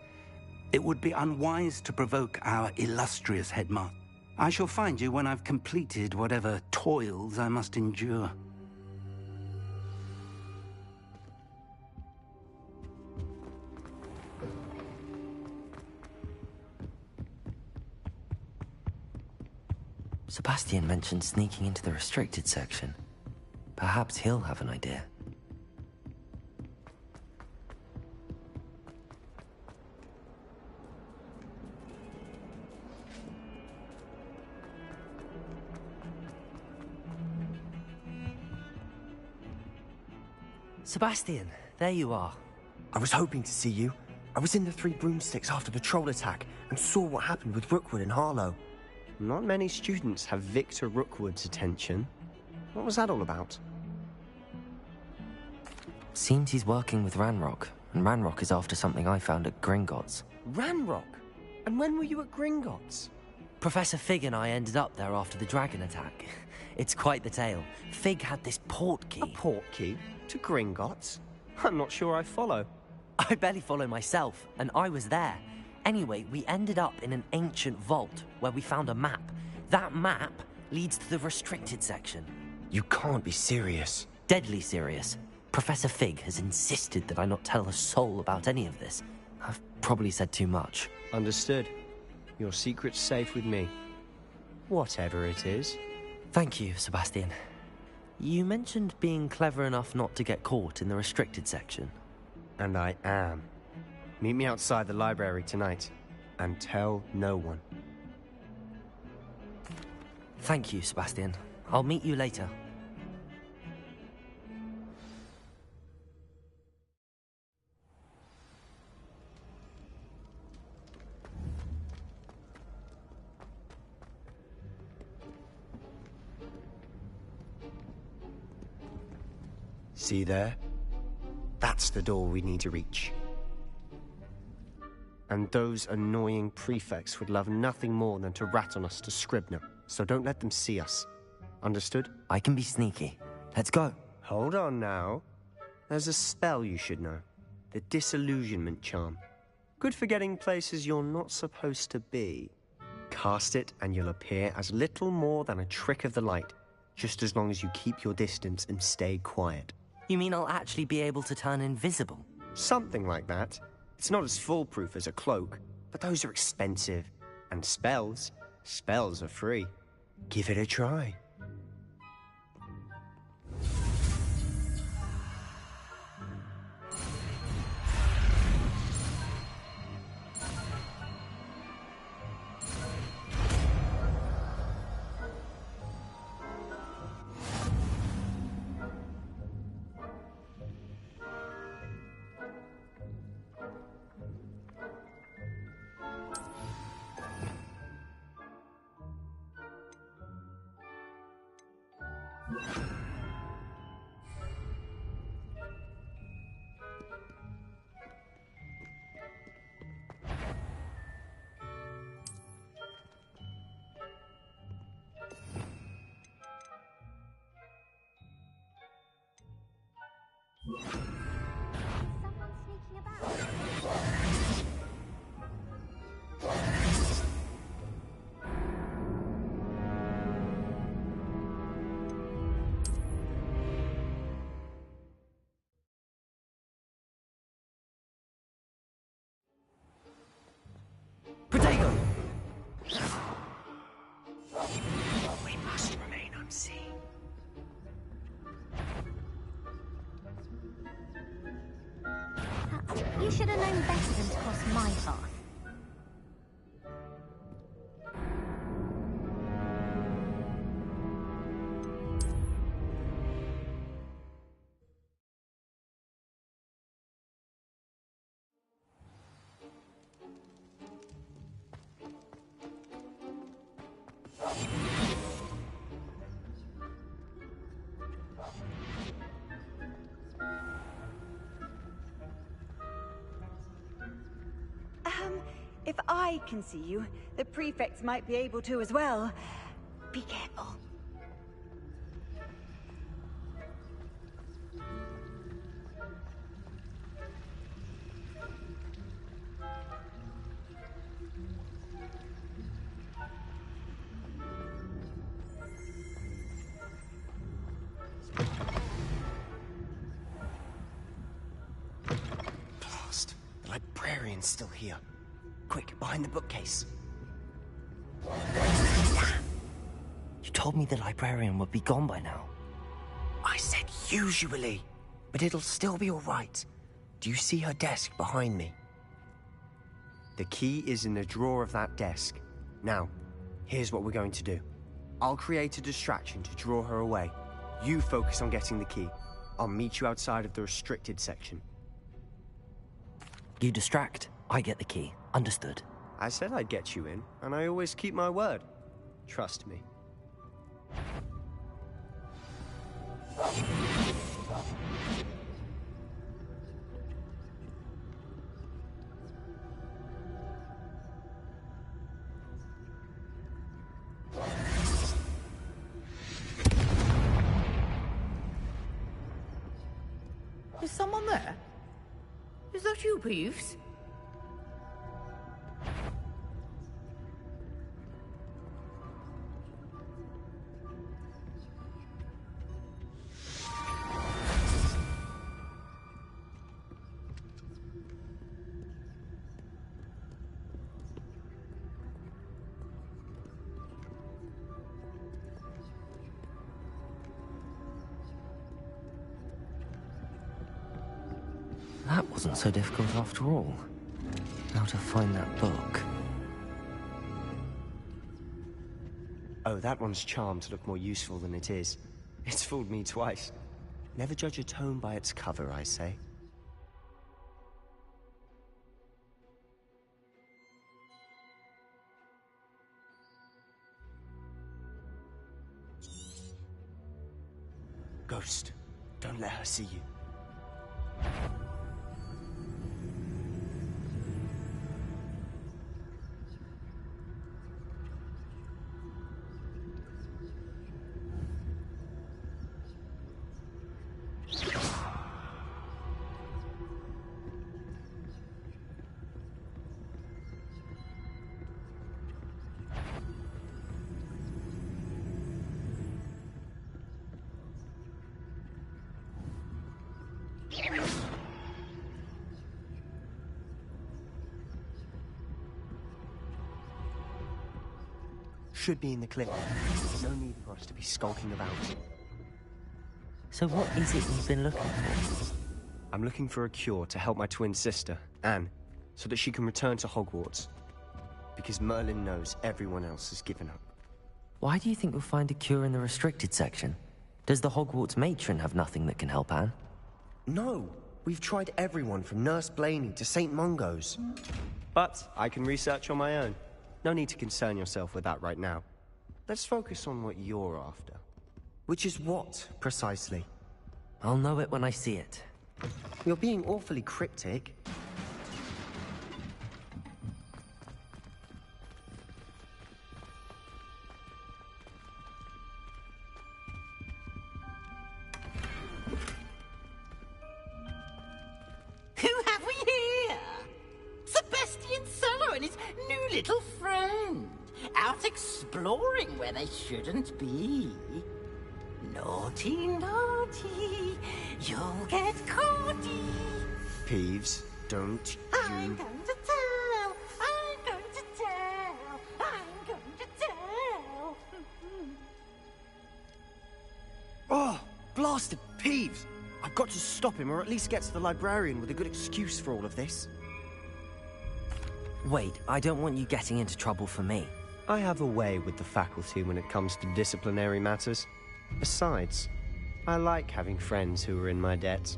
It would be unwise to provoke our illustrious headmaster. I shall find you when I've completed whatever toils I must endure. Sebastian mentioned sneaking into the restricted section. Perhaps he'll have an idea. Sebastian, there you are. I was hoping to see you. I was in the Three Broomsticks after the troll attack and saw what happened with Rookwood and Harlow. Not many students have Victor Rookwood's attention. What was that all about? Seems he's working with Ranrock, and Ranrock is after something I found at Gringotts. Ranrock? And when were you at Gringotts? Professor Fig and I ended up there after the dragon attack. It's quite the tale. Fig had this port key. A port key? To Gringotts? I'm not sure I follow. I barely follow myself, and I was there. Anyway, we ended up in an ancient vault where we found a map. That map leads to the restricted section. You can't be serious. Deadly serious. Professor Fig has insisted that I not tell a soul about any of this. I've probably said too much. Understood. Your secret's safe with me. Whatever it is. Thank you, Sebastian. You mentioned being clever enough not to get caught in the restricted section. And I am. Meet me outside the library tonight, and tell no one. Thank you, Sebastian. I'll meet you later. See there? That's the door we need to reach. And those annoying prefects would love nothing more than to rat on us to Scribner, so don't let them see us. Understood? I can be sneaky. Let's go. Hold on now. There's a spell you should know. The Disillusionment Charm. Good for getting places you're not supposed to be. Cast it and you'll appear as little more than a trick of the light, just as long as you keep your distance and stay quiet. You mean I'll actually be able to turn invisible? Something like that. It's not as foolproof as a cloak, but those are expensive. And spells are free. Give it a try. Protego! We must remain unseen. You should have known better than to cross my path. If I can see you, the prefects might be able to as well. Be careful. Blast. The librarian's still here. Quick, behind the bookcase. You told me the librarian would be gone by now. I said usually, but it'll still be all right. Do you see her desk behind me? The key is in the drawer of that desk. Now, here's what we're going to do. I'll create a distraction to draw her away. You focus on getting the key. I'll meet you outside of the restricted section. You distract, I get the key. Understood. I said I'd get you in, and I always keep my word. Trust me. Is someone there? Is that you, Peeves? That wasn't so difficult after all. How to find that book. Oh, that one's charmed to look more useful than it is. It's fooled me twice. Never judge a tome by its cover, I say. Ghost, don't let her see you. Should be in the clip. No need for us to be skulking about. So what is it you've been looking for? I'm looking for a cure to help my twin sister, Anne, so that she can return to Hogwarts. Because Merlin knows everyone else has given up. Why do you think we'll find a cure in the restricted section? Does the Hogwarts matron have nothing that can help Anne? No! We've tried everyone from Nurse Blaney to St. Mungo's. But I can research on my own. No need to concern yourself with that right now. Let's focus on what you're after. Which is what, precisely? I'll know it when I see it. You're being awfully cryptic. Who have we here? Sebastian Sallow and his new little friend. Out exploring where they shouldn't be. Naughty, naughty, you'll get caughty. Peeves, don't I'm going to tell, I'm going to tell, I'm going to tell. Oh, blasted Peeves! I've got to stop him, or at least get to the librarian with a good excuse for all of this. Wait, I don't want you getting into trouble for me. I have a way with the faculty when it comes to disciplinary matters. Besides, I like having friends who are in my debt.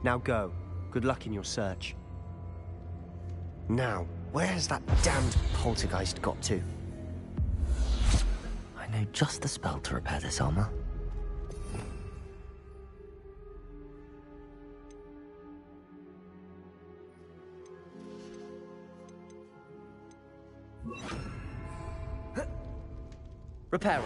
Now go. Good luck in your search. Now, where's that damned poltergeist got to? I know just the spell to repair this armor. Reparo.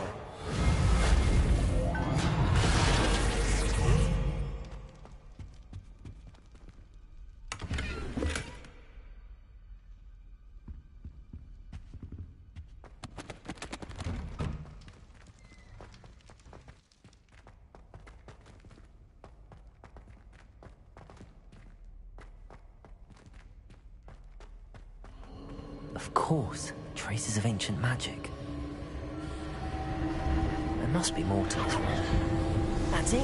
Of course, traces of ancient magic. There must be more to this one. That's it!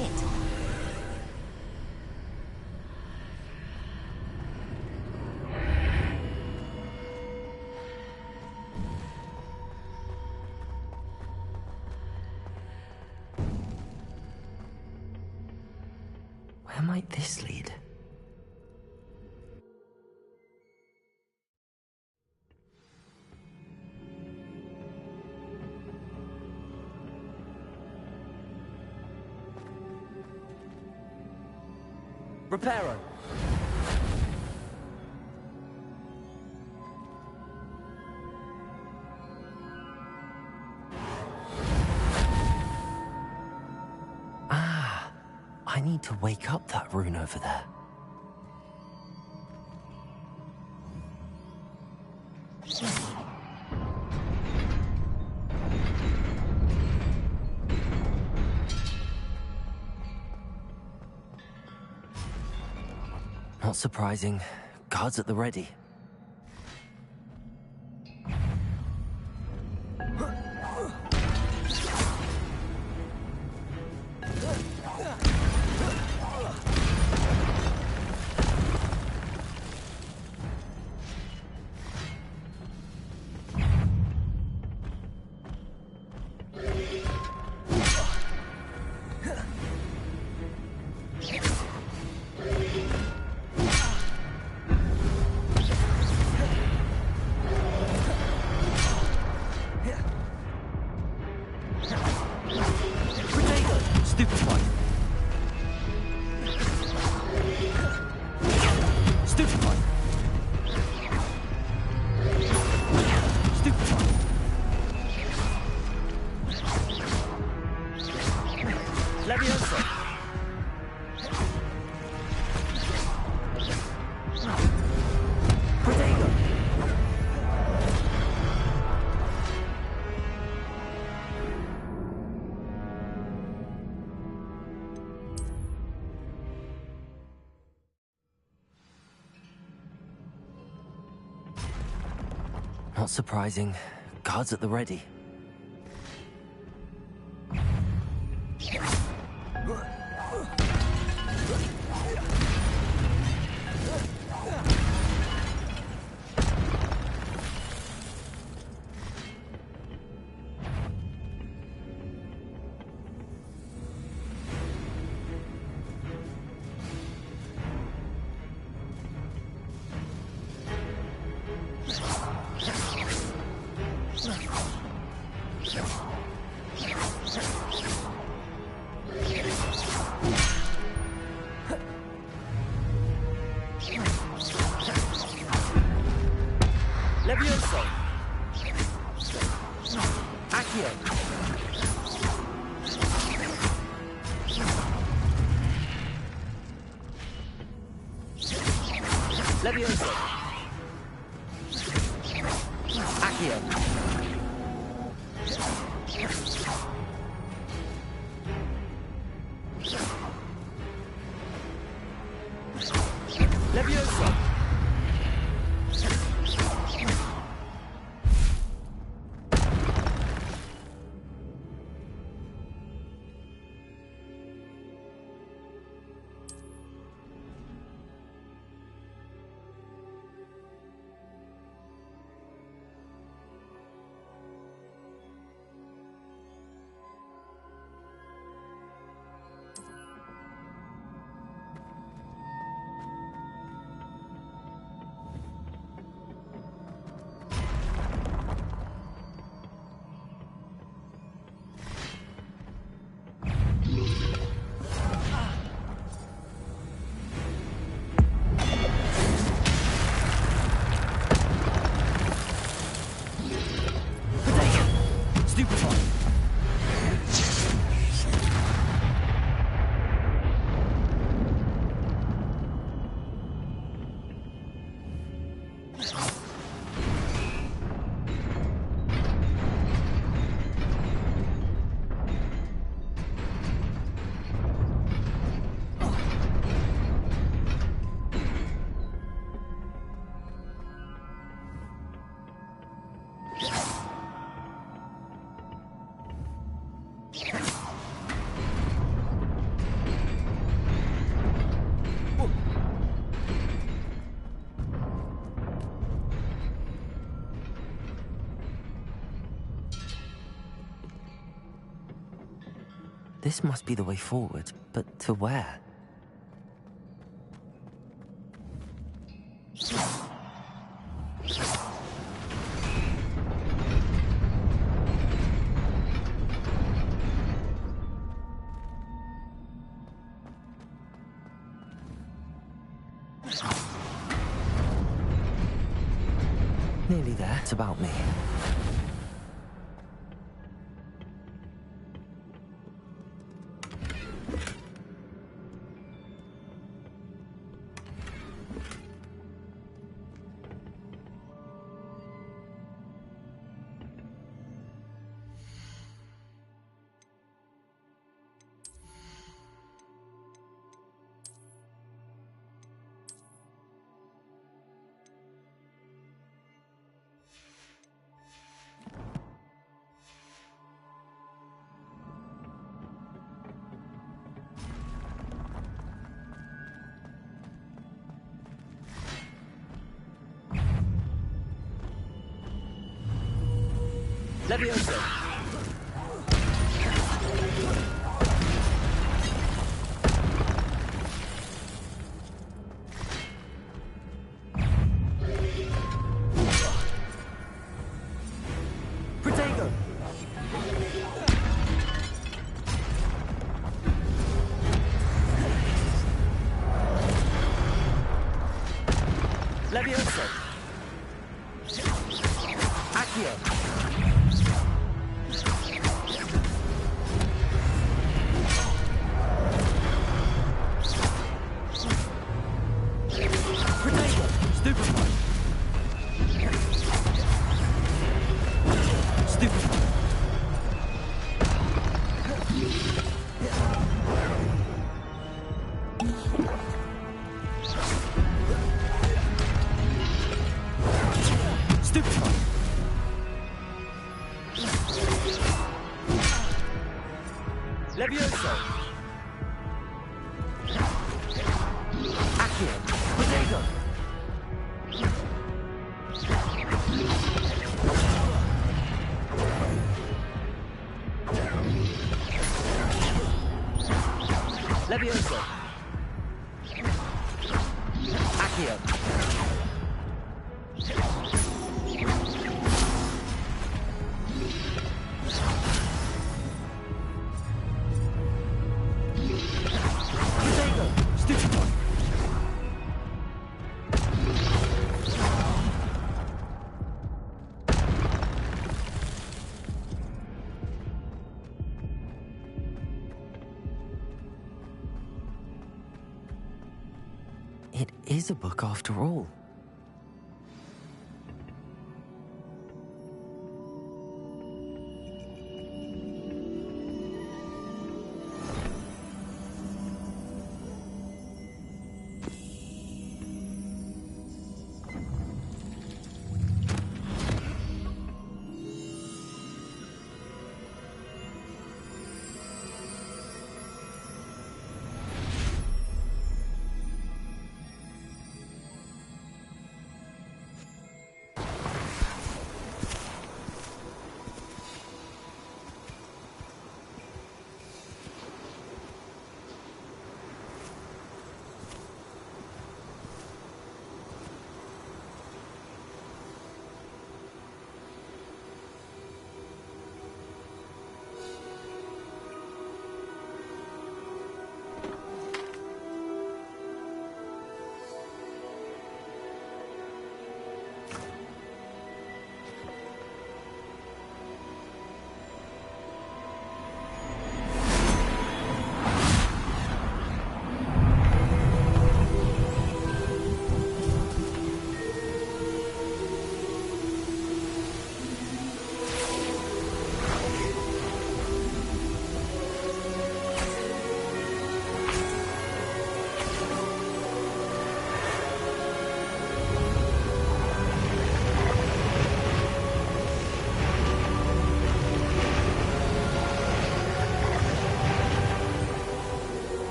Where might this lead? Reparo. Ah, I need to wake up that rune over there. Not surprising. Guards at the ready. Not surprising. Guards at the ready. Levioso! Accio! Levioso! Accio! Levioso! This must be the way forward, but to where? Nearly there. It's about me. Levioso! Protego! Levioso! Accio! Stupefy! Potato! Levioso! Accio! Potato! Stupid! It is a book after all.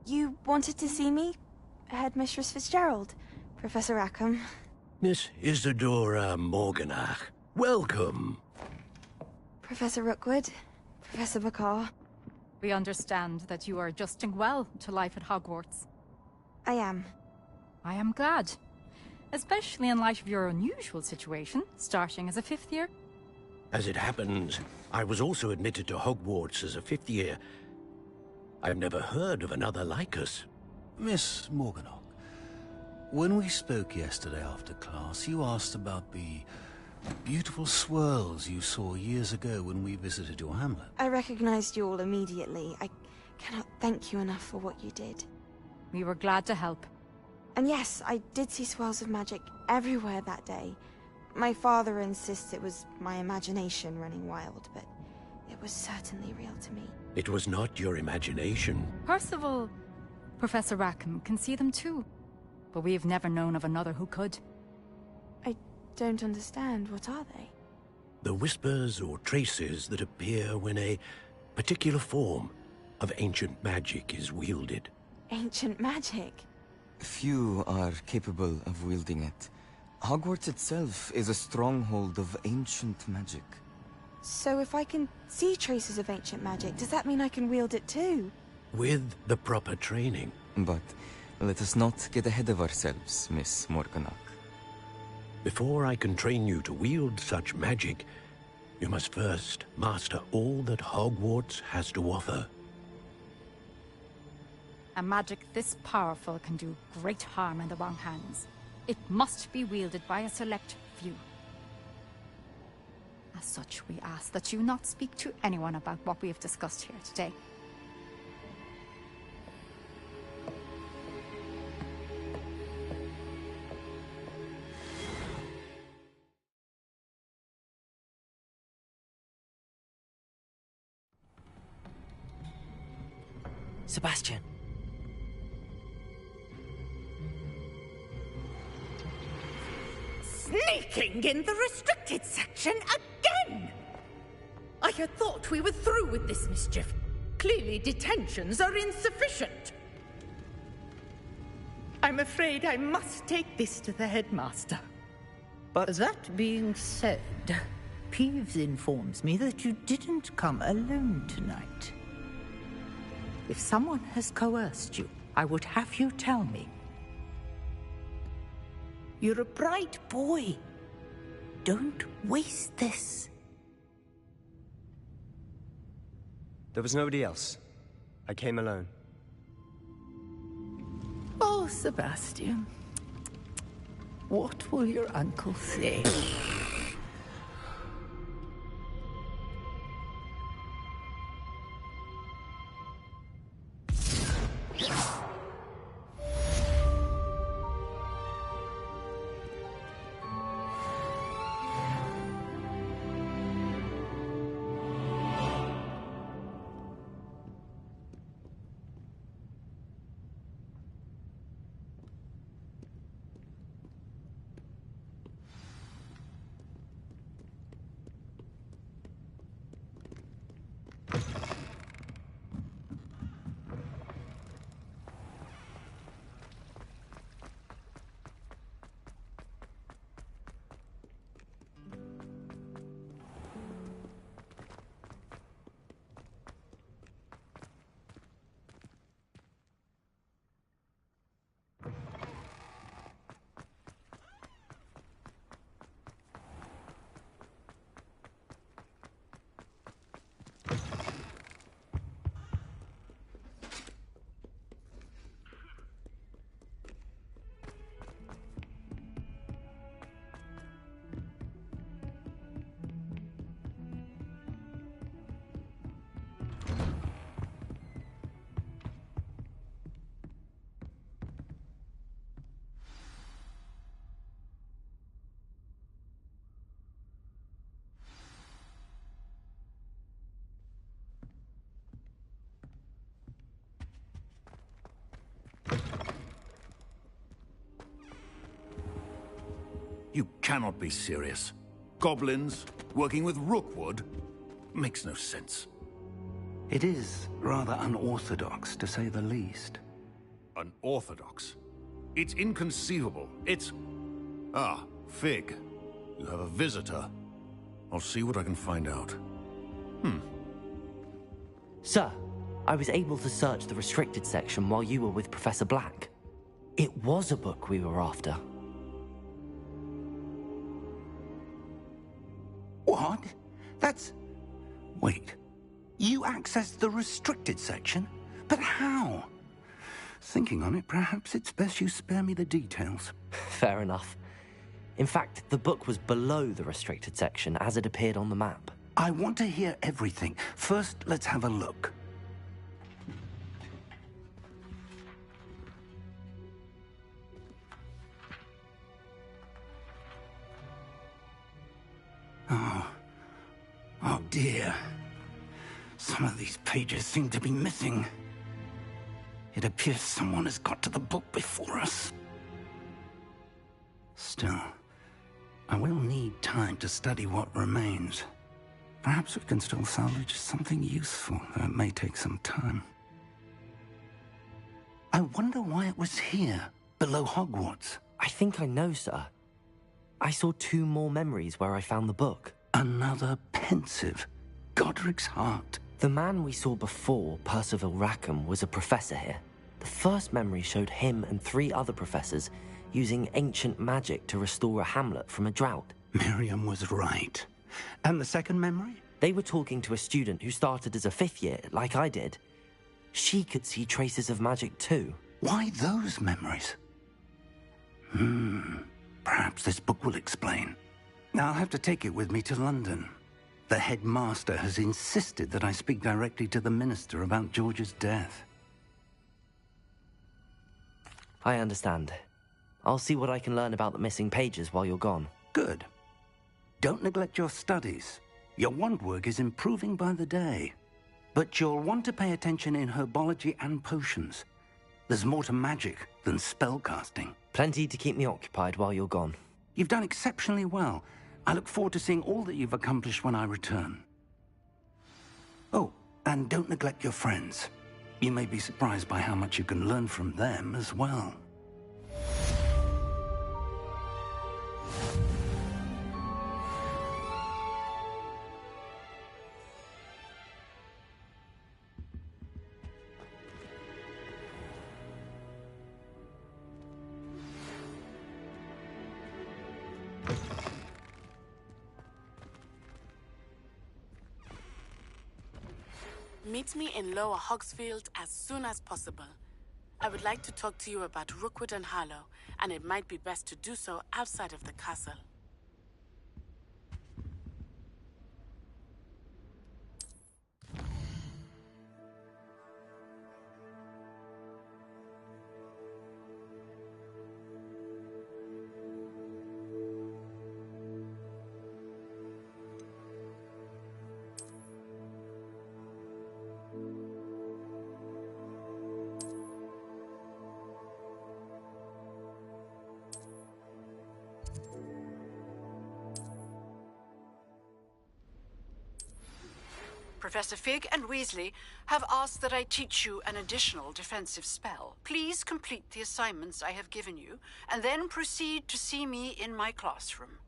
You wanted to see me? Headmistress Fitzgerald? Professor Rackham? Miss Isadora Morganach, welcome. Professor Rookwood? Professor Bakar? We understand that you are adjusting well to life at Hogwarts. I am. I am glad. Especially in light of your unusual situation, starting as a 5th year. As it happens, I was also admitted to Hogwarts as a 5th year. I've never heard of another like us. Miss Morganach, when we spoke yesterday after class, you asked about the beautiful swirls you saw years ago when we visited your hamlet. I recognized you all immediately. I cannot thank you enough for what you did. We were glad to help. And yes, I did see swirls of magic everywhere that day. My father insists it was my imagination running wild, but it was certainly real to me. It was not your imagination. Percival, Professor Rackham can see them too. But we have never known of another who could. I don't understand. What are they? The whispers or traces that appear when a particular form of ancient magic is wielded. Ancient magic? Few are capable of wielding it. Hogwarts itself is a stronghold of ancient magic. So if I can see traces of ancient magic, does that mean I can wield it too? With the proper training. But let us not get ahead of ourselves, Miss Morganach. Before I can train you to wield such magic, you must first master all that Hogwarts has to offer. A magic this powerful can do great harm in the wrong hands. It must be wielded by a select few. As such, we ask that you not speak to anyone about what we have discussed here today. Sebastian. Sneaking in the restricted section again! I had thought we were through with this mischief. Clearly detentions are insufficient. I'm afraid I must take this to the headmaster. But that being said, Peeves informs me that you didn't come alone tonight. If someone has coerced you, I would have you tell me. You're a bright boy. Don't waste this. there was nobody else. I came alone. Oh, Sebastian. What will your uncle say? You cannot be serious. Goblins working with Rookwood? Makes no sense. It is rather unorthodox, to say the least. Unorthodox? It's inconceivable. It's... Ah, Fig. You have a visitor. I'll see what I can find out. Sir, I was able to search the restricted section while you were with Professor Black. It was a book we were after. What? That's... Wait. You accessed the restricted section? But how? Thinking on it, perhaps it's best you spare me the details. Fair enough. In fact, the book was below the restricted section as it appeared on the map. I want to hear everything. First, let's have a look. Oh dear. Some of these pages seem to be missing. It appears someone has got to the book before us. Still, I will need time to study what remains. Perhaps we can still salvage something useful, though it may take some time. I wonder why it was here, below Hogwarts. I think I know, sir. I saw 2 more memories where I found the book. Another pensive. Godric's heart. The man we saw before, Percival Rackham, was a professor here. The first memory showed him and 3 other professors using ancient magic to restore a hamlet from a drought. Miriam was right. And the second memory? They were talking to a student who started as a 5th year, like I did. She could see traces of magic too. Why those memories? Perhaps this book will explain. I'll have to take it with me to London. The headmaster has insisted that I speak directly to the minister about George's death. I understand. I'll see what I can learn about the missing pages while you're gone. Good. Don't neglect your studies. Your wand work is improving by the day. But you'll want to pay attention in herbology and potions. There's more to magic than spellcasting. Plenty to keep me occupied while you're gone. You've done exceptionally well. I look forward to seeing all that you've accomplished when I return. Oh, and don't neglect your friends. You may be surprised by how much you can learn from them as well. Meet me in Lower Hogsfield as soon as possible. I would like to talk to you about Rookwood and Harlow, and it might be best to do so outside of the castle. Professor Fig and Weasley have asked that I teach you an additional defensive spell. Please complete the assignments I have given you, and then proceed to see me in my classroom.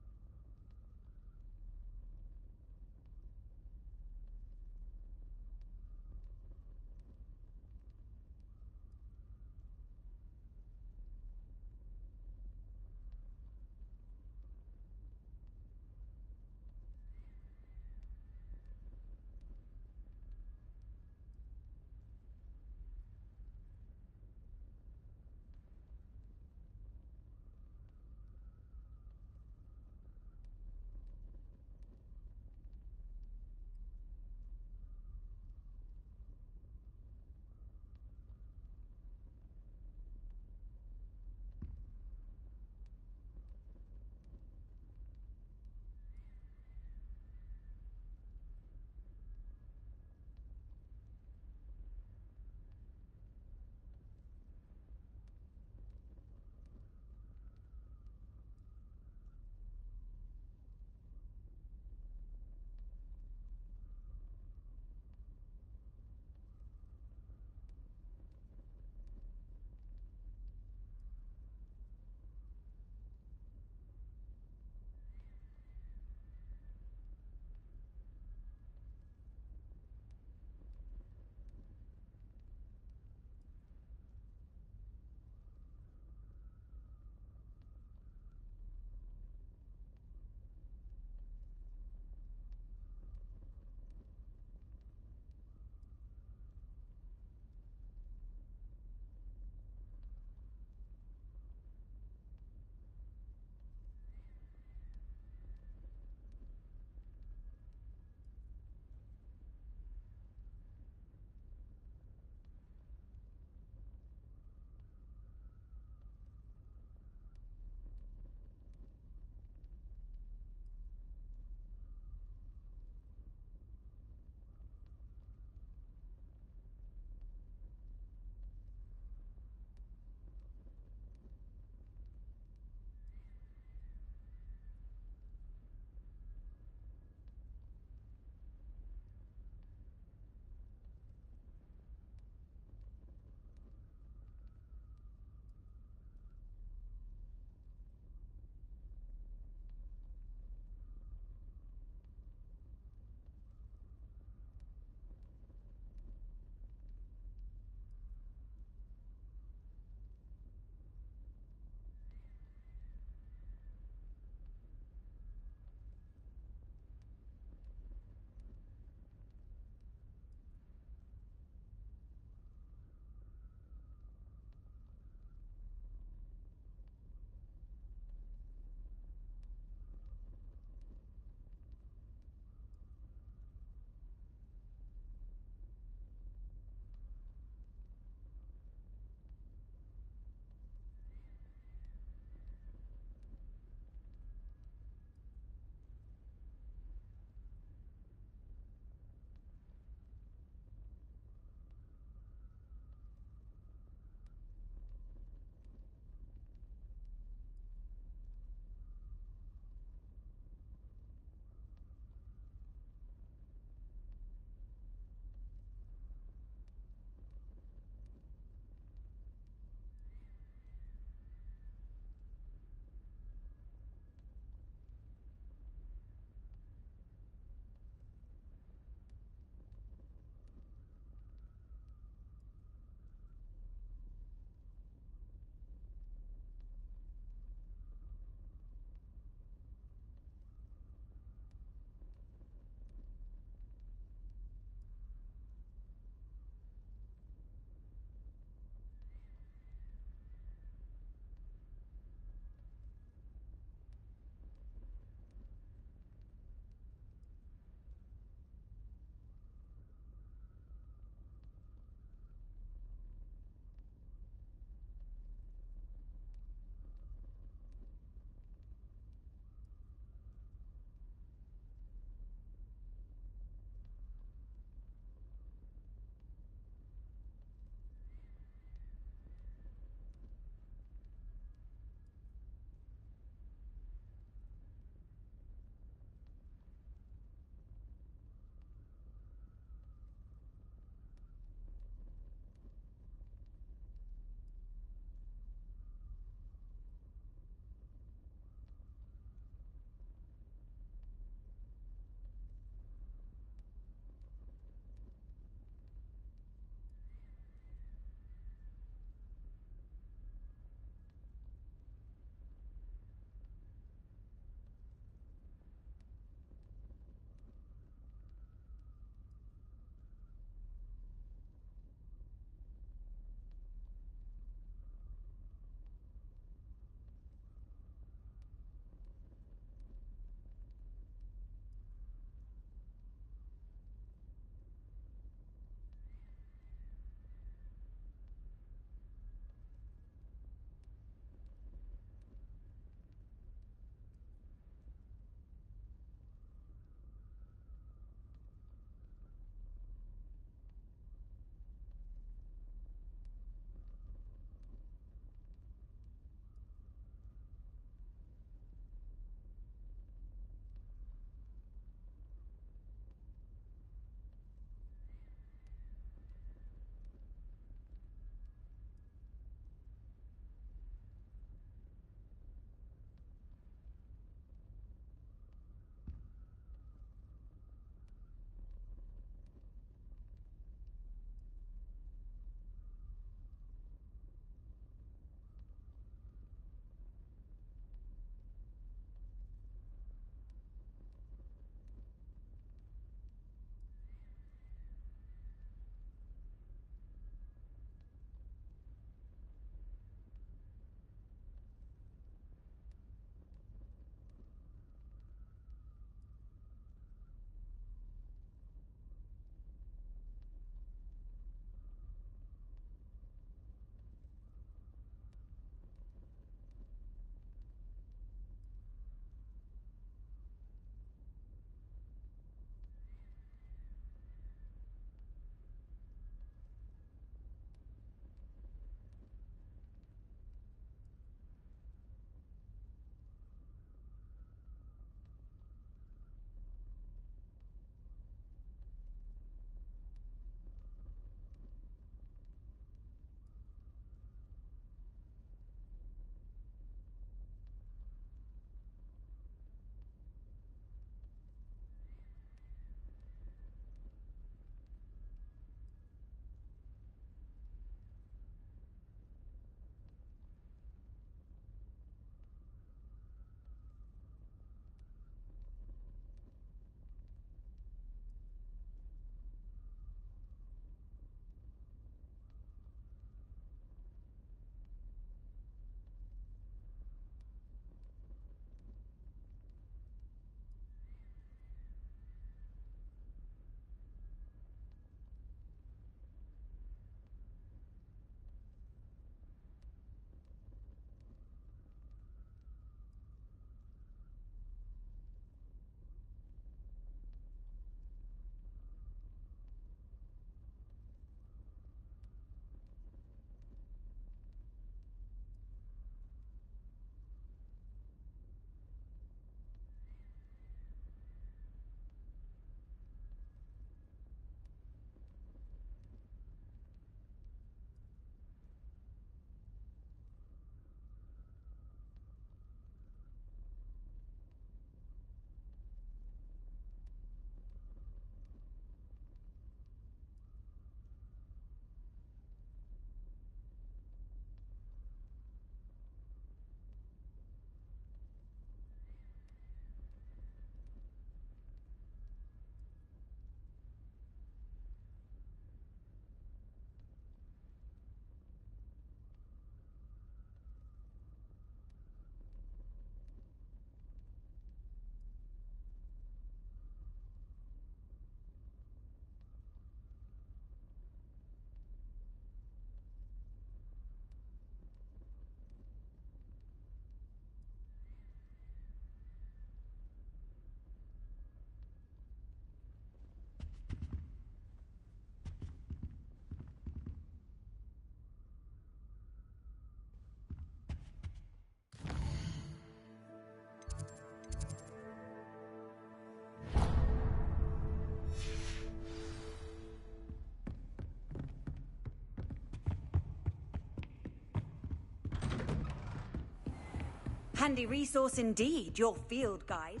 Handy resource indeed, your field guide.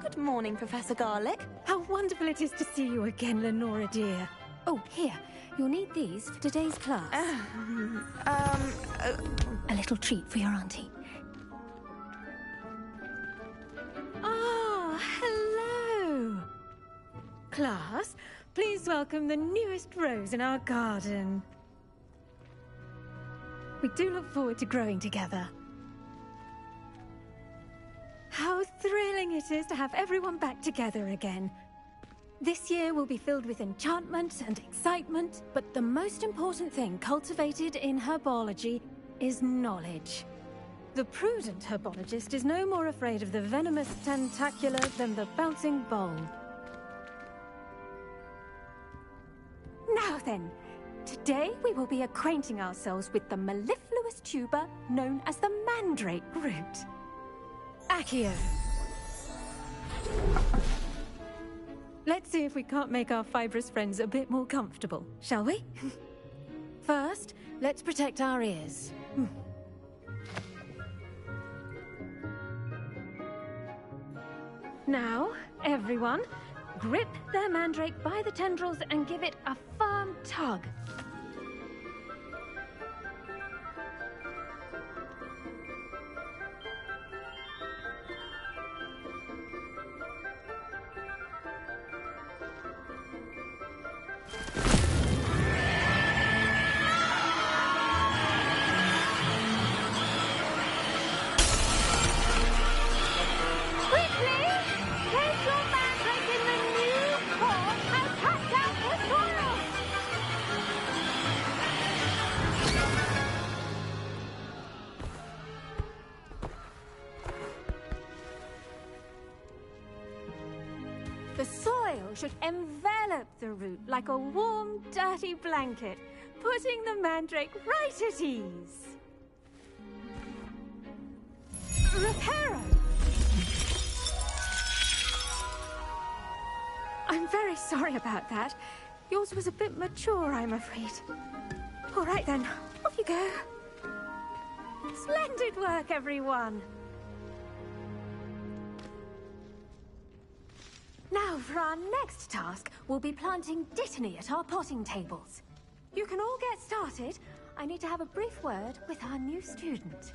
Good morning, Professor Garlick. How wonderful it is to see you again, Lenora dear. Oh, here. You'll need these for today's class. A little treat for your auntie. Ah, hello. Class, please welcome the newest rose in our garden. We do look forward to growing together. How thrilling it is to have everyone back together again. This year will be filled with enchantment and excitement, but the most important thing cultivated in herbology is knowledge. The prudent herbologist is no more afraid of the venomous tentacula than the bouncing bulb. Now then, today we will be acquainting ourselves with the mellifluous tuber known as the mandrake root. Accio. Let's see if we can't make our fibrous friends a bit more comfortable, shall we? First, let's protect our ears. Now, everyone, grip their mandrake by the tendrils and give it a firm tug. The soil should envelop the root like a warm, dirty blanket, putting the mandrake right at ease. Reparo! I'm very sorry about that. Yours was a bit mature, I'm afraid. All right then, off you go. Splendid work, everyone! Now, for our next task, we'll be planting Dittany at our potting tables. You can all get started. I need to have a brief word with our new student.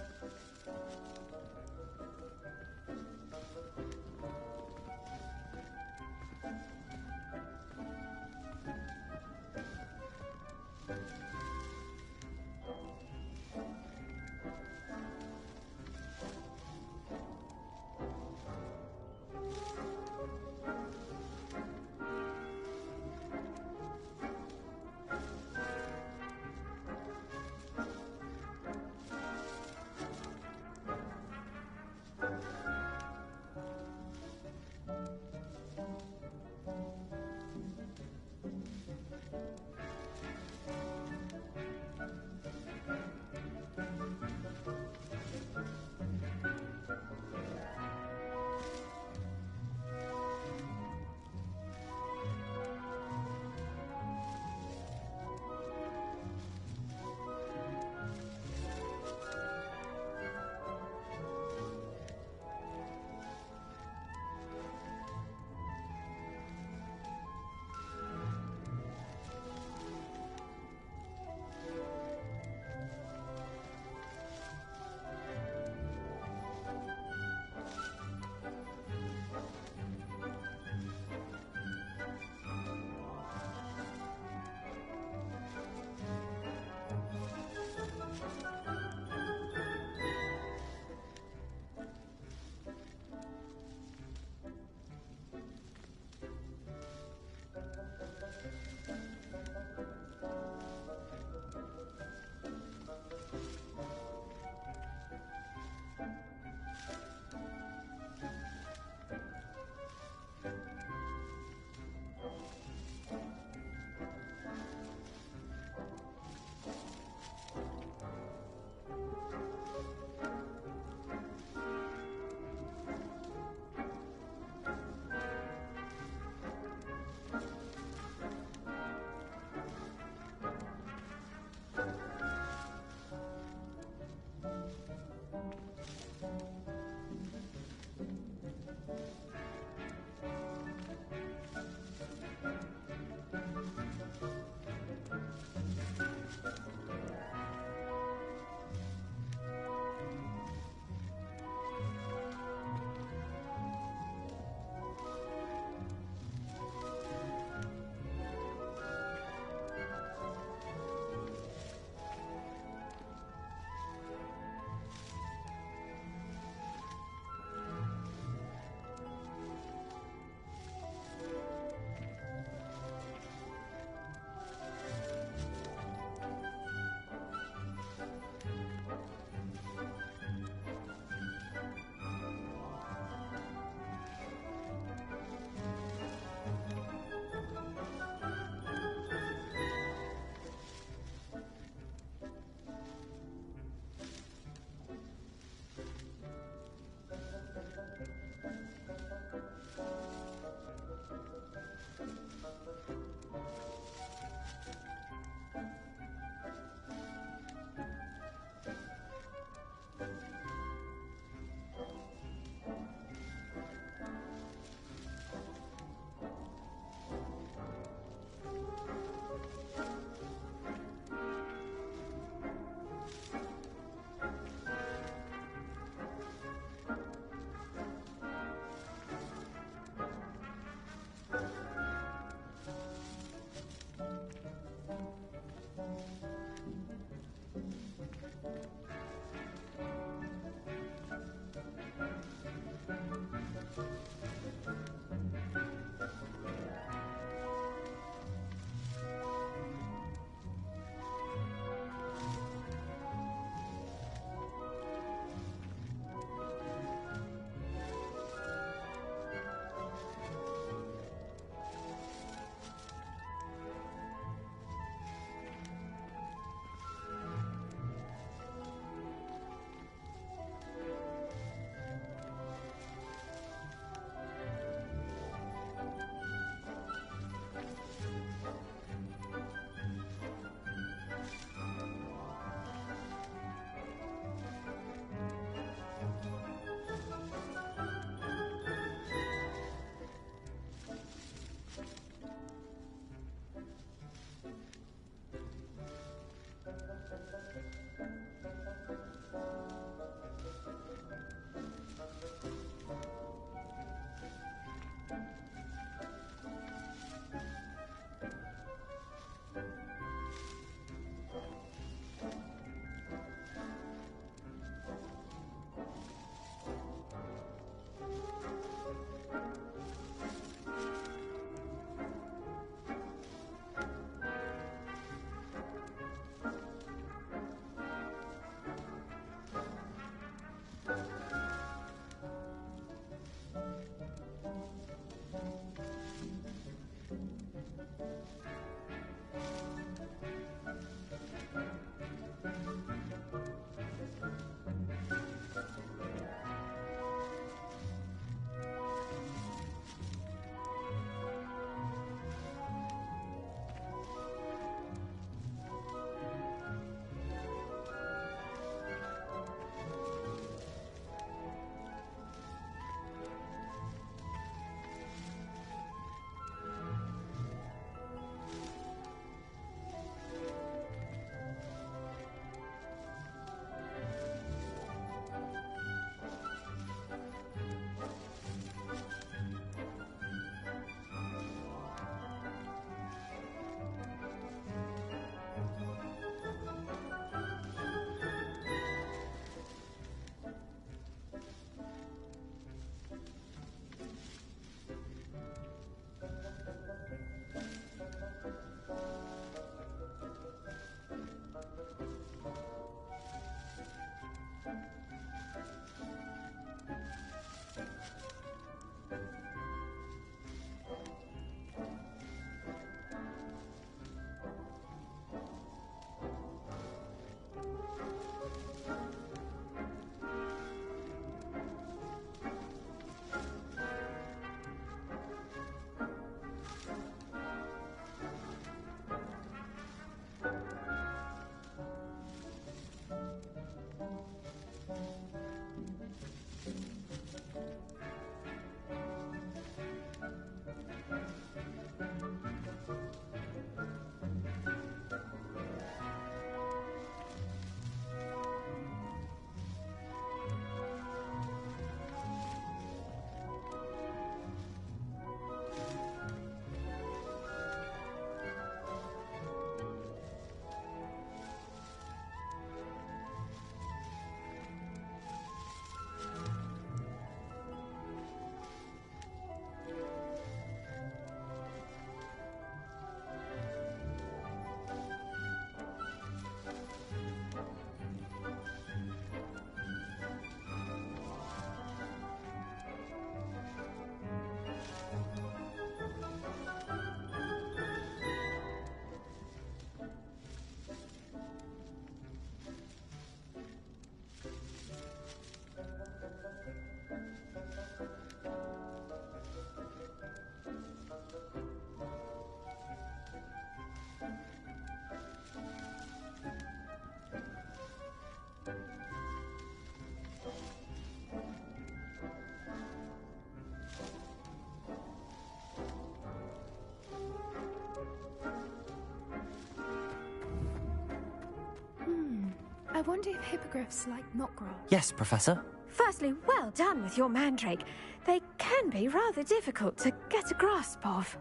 I wonder if hippogriffs like knotgrass. Yes, Professor. Firstly, well done with your mandrake. They can be rather difficult to get a grasp of.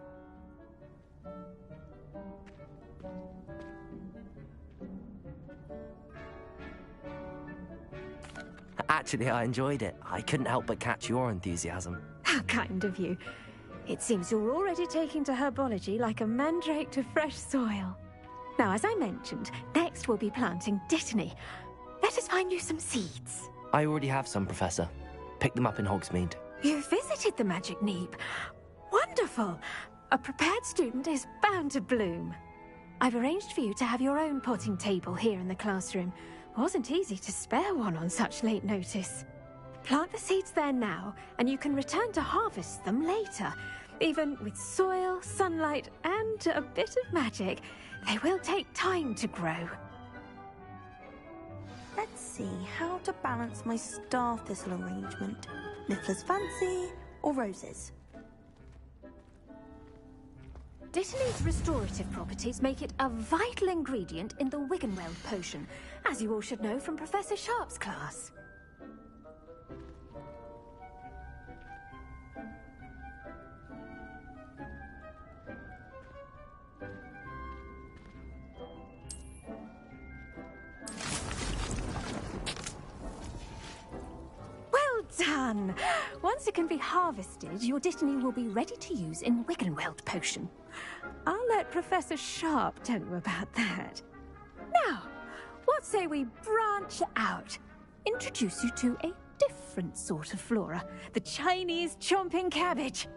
Actually, I enjoyed it. I couldn't help but catch your enthusiasm. How kind of you. It seems you're already taking to herbology like a mandrake to fresh soil. Now, as I mentioned, next we'll be planting Dittany. Let us find you some seeds. I already have some, Professor. Picked them up in Hogsmeade. You visited the Magic Neep. Wonderful. A prepared student is bound to bloom. I've arranged for you to have your own potting table here in the classroom. Wasn't easy to spare one on such late notice. Plant the seeds there now, and you can return to harvest them later. Even with soil, sunlight, and a bit of magic, they will take time to grow. Let's see how to balance my star thistle arrangement. Niffler's fancy or roses? Dittany's restorative properties make it a vital ingredient in the Wiggenweld potion, as you all should know from Professor Sharp's class. Well done! Once it can be harvested, your Dittany will be ready to use in Wiggenweld potion. I'll let Professor Sharp tell you about that. Now, what say we branch out? Introduce you to a different sort of flora, the Chinese chomping cabbage.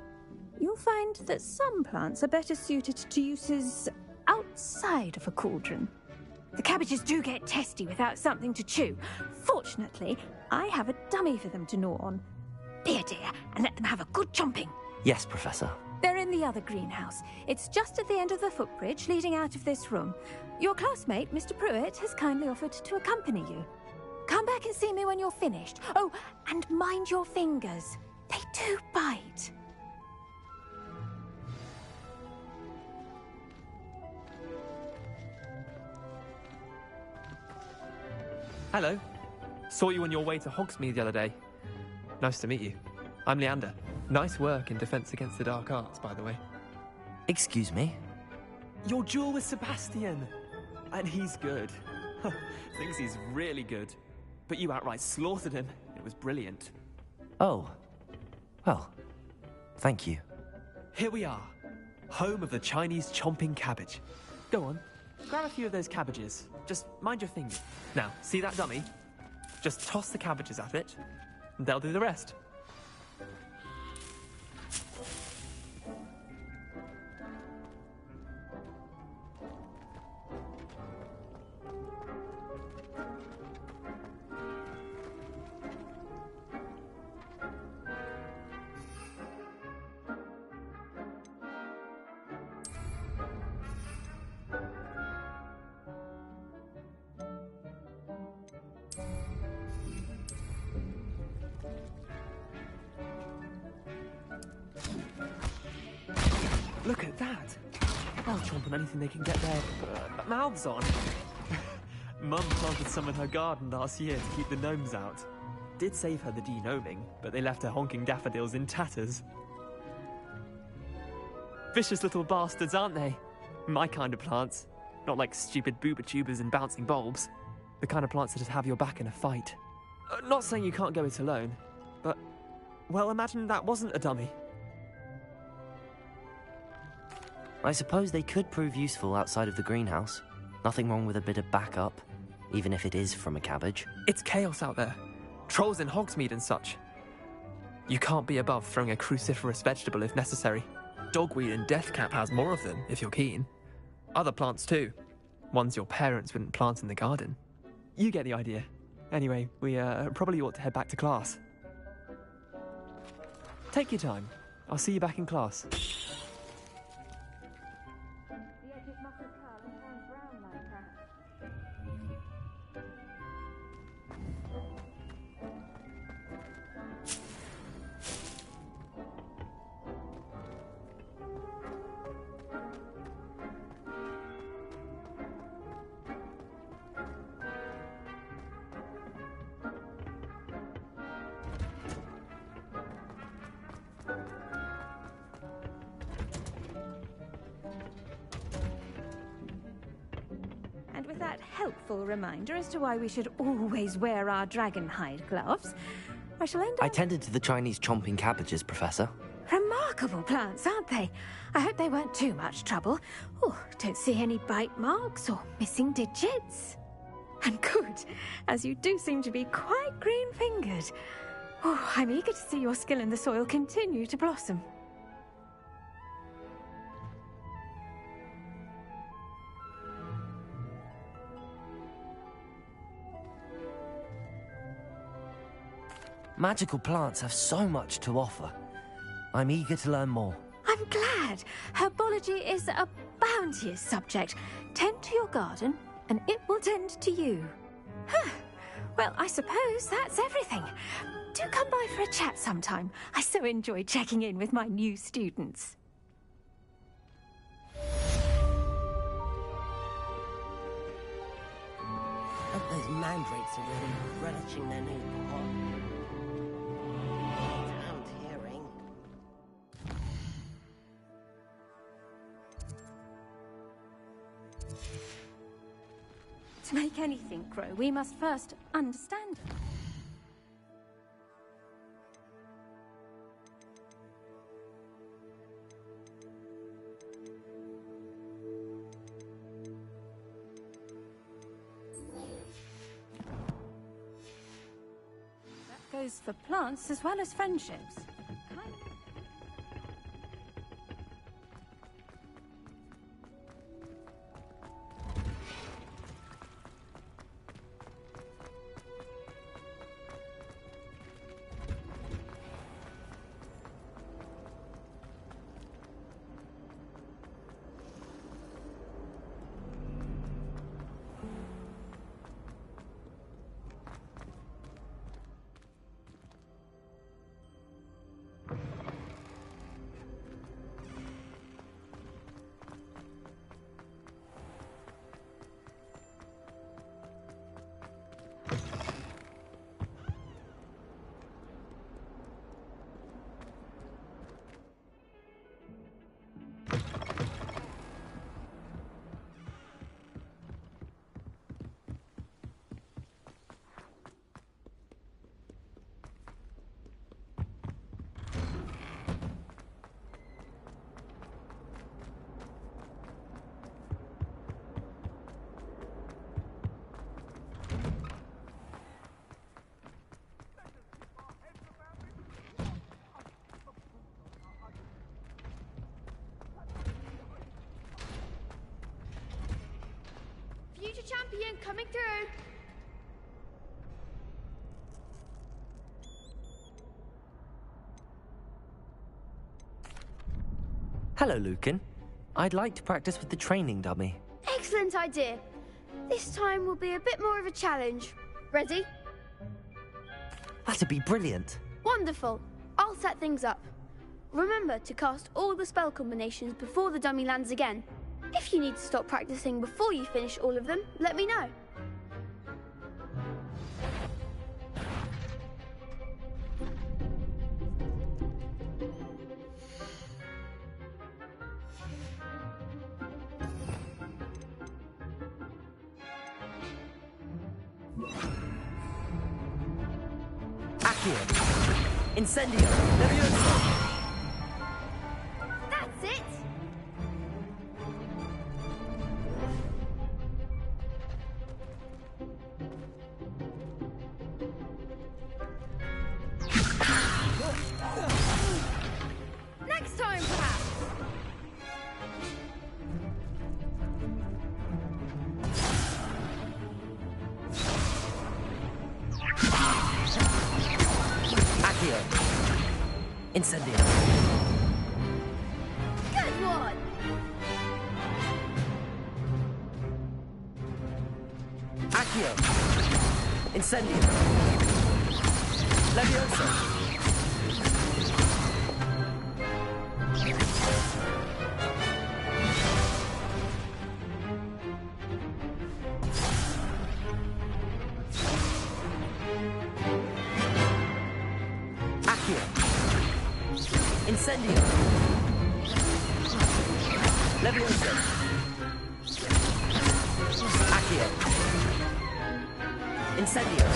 You'll find that some plants are better suited to uses outside of a cauldron. The cabbages do get testy without something to chew. Fortunately, I have a dummy for them to gnaw on. Be a dear and let them have a good chomping. Yes, Professor. They're in the other greenhouse. It's just at the end of the footbridge leading out of this room. Your classmate, Mr. Pruitt, has kindly offered to accompany you. Come back and see me when you're finished. Oh, and mind your fingers. They do bite. Hello. Saw you on your way to Hogsmeade the other day. Nice to meet you. I'm Leander. Nice work in Defense Against the Dark Arts, by the way. Excuse me? Your duel with Sebastian! And he's good. Thinks he's really good. But you outright slaughtered him. It was brilliant. Oh. Well, thank you. Here we are. Home of the Chinese chomping cabbage. Go on. Grab a few of those cabbages. Just mind your fingers. Now, see that dummy? Just toss the cabbages at it, and they'll do the rest. Look at that! They'll chomp on anything they can get their mouths on. Mum planted some in her garden last year to keep the gnomes out. Did save her the denoming, but they left her honking daffodils in tatters. Vicious little bastards, aren't they? My kind of plants. Not like stupid booba tubers and bouncing bulbs. The kind of plants that just have your back in a fight. Not saying you can't go it alone, but... well, imagine that wasn't a dummy. I suppose they could prove useful outside of the greenhouse. Nothing wrong with a bit of backup, even if it is from a cabbage. It's chaos out there. Trolls in Hogsmeade and such. You can't be above throwing a cruciferous vegetable if necessary. Dogweed and deathcap has more of them, if you're keen. Other plants too. Ones your parents wouldn't plant in the garden. You get the idea. Anyway, we probably ought to head back to class. Take your time. I'll see you back in class. And with that helpful reminder as to why we should always wear our dragonhide gloves, I shall end up... I tended to the Chinese chomping cabbages, Professor. Remarkable plants, aren't they? I hope they weren't too much trouble. Oh, don't see any bite marks or missing digits. And good, as you do seem to be quite green-fingered. Oh, I'm eager to see your skill in the soil continue to blossom. Magical plants have so much to offer. I'm eager to learn more. I'm glad. Herbology is a bounteous subject. Tend to your garden, and it will tend to you. Huh. Well, I suppose that's everything. Do come by for a chat sometime. I so enjoy checking in with my new students. Hope those mandrakes are really relishing their new pot. Damned hearing. To make anything grow, we must first understand it. That goes for plants as well as friendships. Future champion coming through. Hello, Lucan. I'd like to practice with the training dummy. Excellent idea. This time will be a bit more of a challenge. Ready? That'd be brilliant. Wonderful. I'll set things up. Remember to cast all the spell combinations before the dummy lands again. If you need to stop practicing before you finish all of them, let me know. Accio! Incendio! Leviosa! That's it! Next time, perhaps! Accio! Incendio! Good one! Accio! Incendio! Leviosa! Incendio! Leviosa! Accio! Incendio.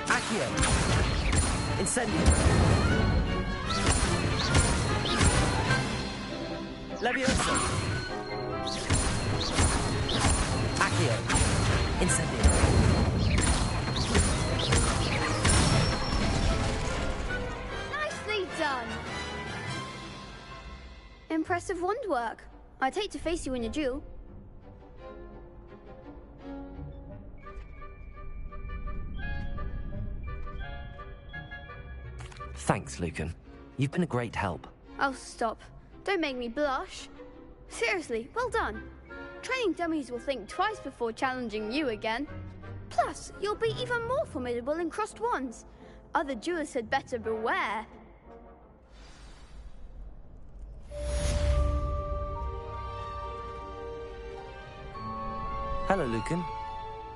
Accio. Incendio. Levioso. Accio. Incendio. Nicely done. Impressive wand work. I'd hate to face you in a duel. Thanks, Lucan. You've been a great help. Oh, stop. Don't make me blush. Seriously, well done. Training dummies will think twice before challenging you again. Plus, you'll be even more formidable in crossed wands. Other duelists had better beware. Hello, Lucan.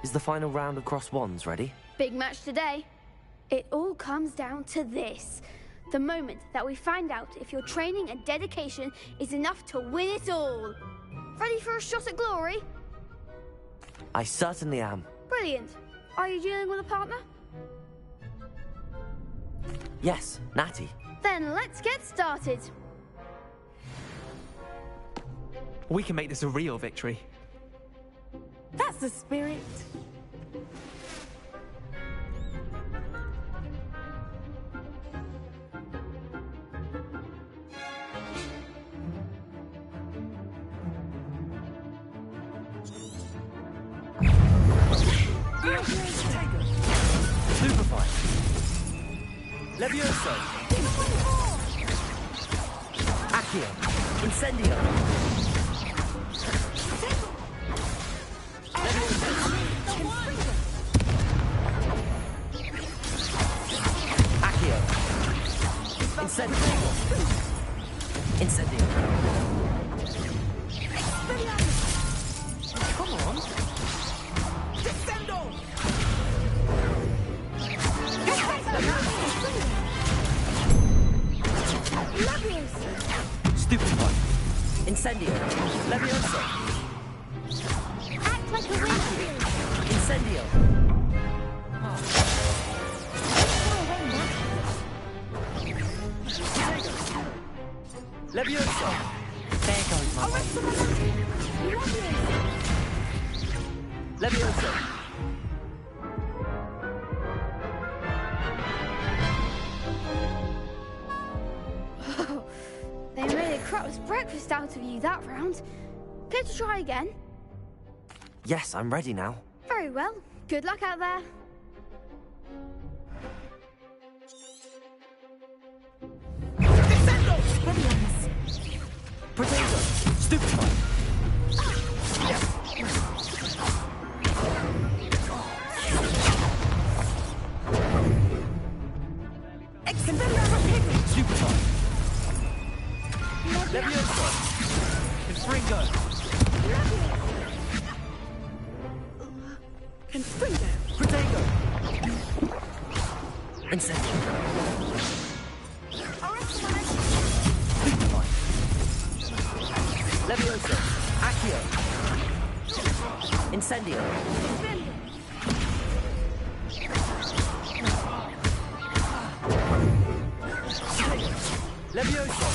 Is the final round of crossed wands ready? Big match today. It all comes down to this. The moment that we find out if your training and dedication is enough to win it all. Ready for a shot at glory? I certainly am. Brilliant. Are you dealing with a partner? Yes, Natty. Then let's get started. We can make this a real victory. That's the spirit. Superfly. Levioso. Accio. Incendio. Accio. Incendio. Incendio. Come on. Descendo. Stupefy. Incendio. Levioso. Act like a winner. Incendio. Levioso. There goes my way. Levioso. They made a crap's breakfast out of you that round. Care to try again? Yes, I'm ready now. Very well. Good luck out there. Potato. Stupefy. Stupefy. Levioso. Confringo. Confringo. Potato. Incendio. Stupefy. Levioso. Accio. Incendio. Levioso.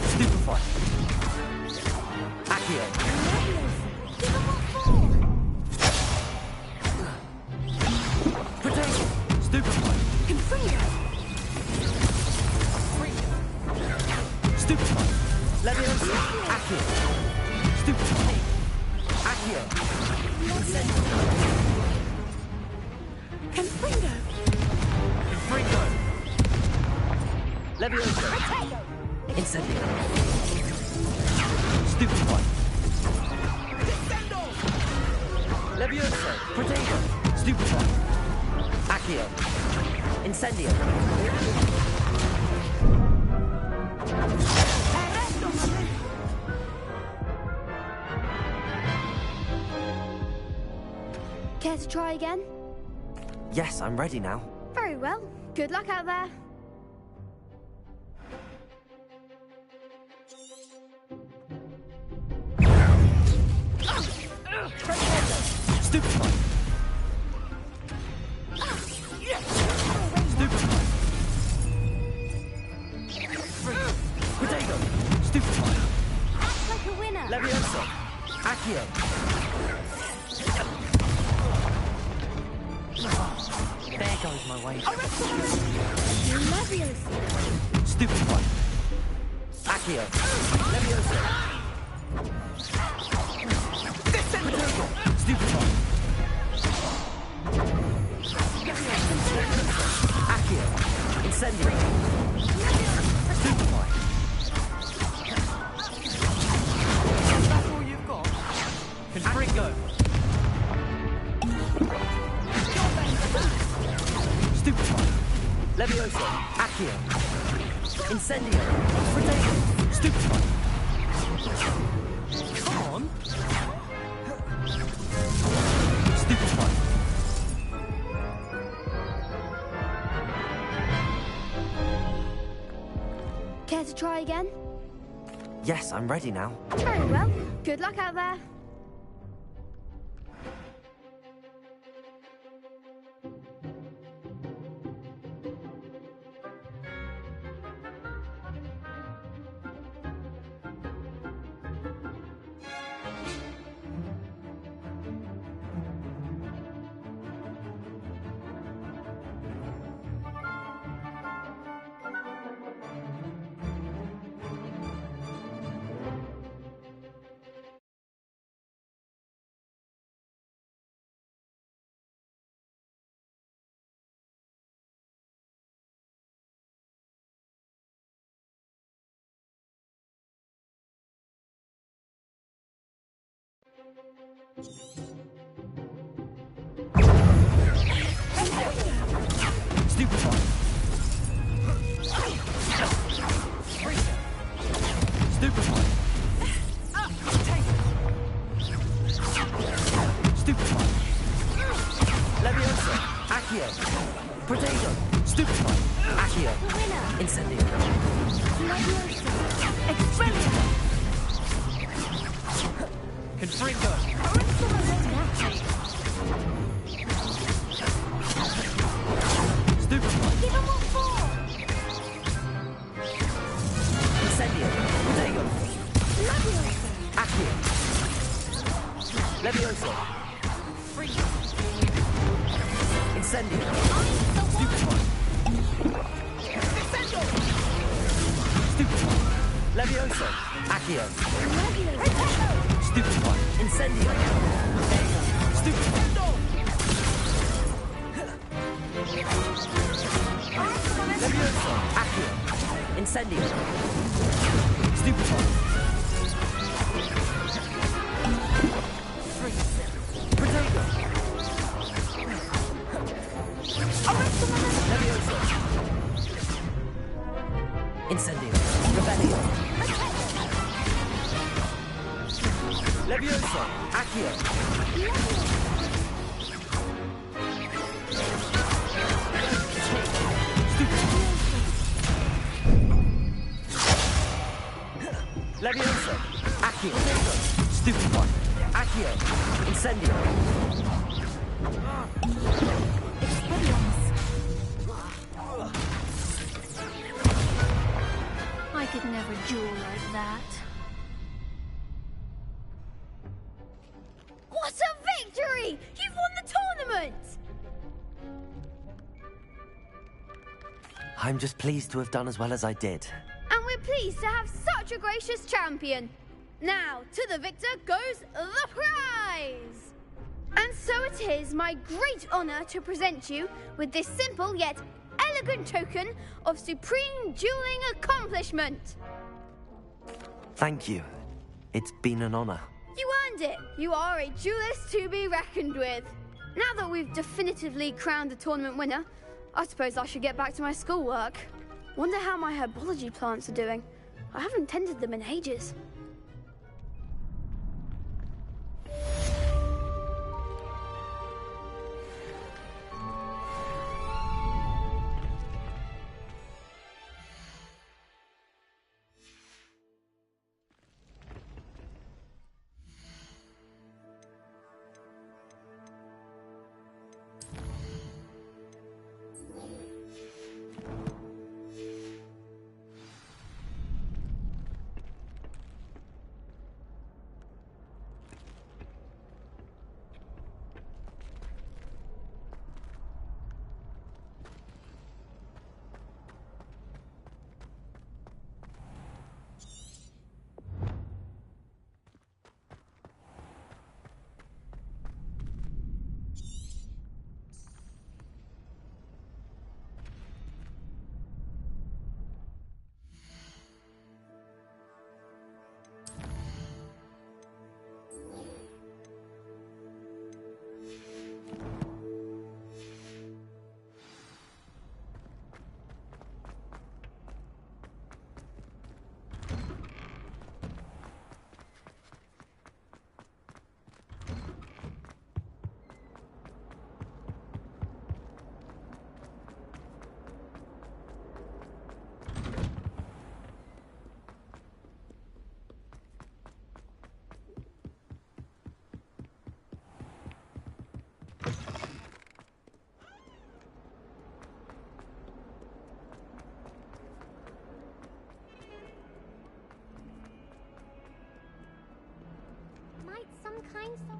Stupefy. Accio. Potato. Stupefy. Confringo. Stupefy. Levioso. Accio. Stupefy. Accio. Incendio. Confringo. Confringo. Levioso. Incendio. Stupefy. Levioso. Potato. Stupefy. Accio. Incendio. Care to try again? Yes, I'm ready now. Very well. Good luck out there. Stupefy! Stupefy! Potato! Stupefy! Act like a winner. Leviosa! Accio! There goes my way. Leviosa. Stupefy! Accio! Leviosa! Stupefy! Accio! Incendio! Stupefy! That's all you've got? Confringo! Stupefy! Leviosa! Accio! Incendio! Potato! Stupefy! Come on! Stupefy! Care to try again? Yes, I'm ready now. Very well. Good luck out there. Stupefy! Stupefy! Stupefy! Leviosa! Accio! Potato! Stupefy! Accio! Incendio! Expelliarmus! Confringo! Stupefy! Give him what for. Incendio! Potato! Accio! Leviosa! Incendio! Stupefy! Stupefy! Leviosa! Accio! Stupefy! Incendio! Stupefy! Leviosa! Accio! Incendio! Stupefy! Potato! Leviosa! Incendio! Rebellion! Leviosa! Accio! Leviosa! Accio! Stupefy! Accio! Incendio! I could never duel like that. What a victory! You've won the tournament! I'm just pleased to have done as well as I did. And we're pleased to have such a gracious champion. Now, to the victor goes the prize! And so it is my great honor to present you with this simple yet elegant token of supreme dueling accomplishment. Thank you. It's been an honor. You earned it. You are a duelist to be reckoned with. Now that we've definitively crowned the tournament winner, I suppose I should get back to my schoolwork. Wonder how my herbology plants are doing. I haven't tended them in ages. kind soul.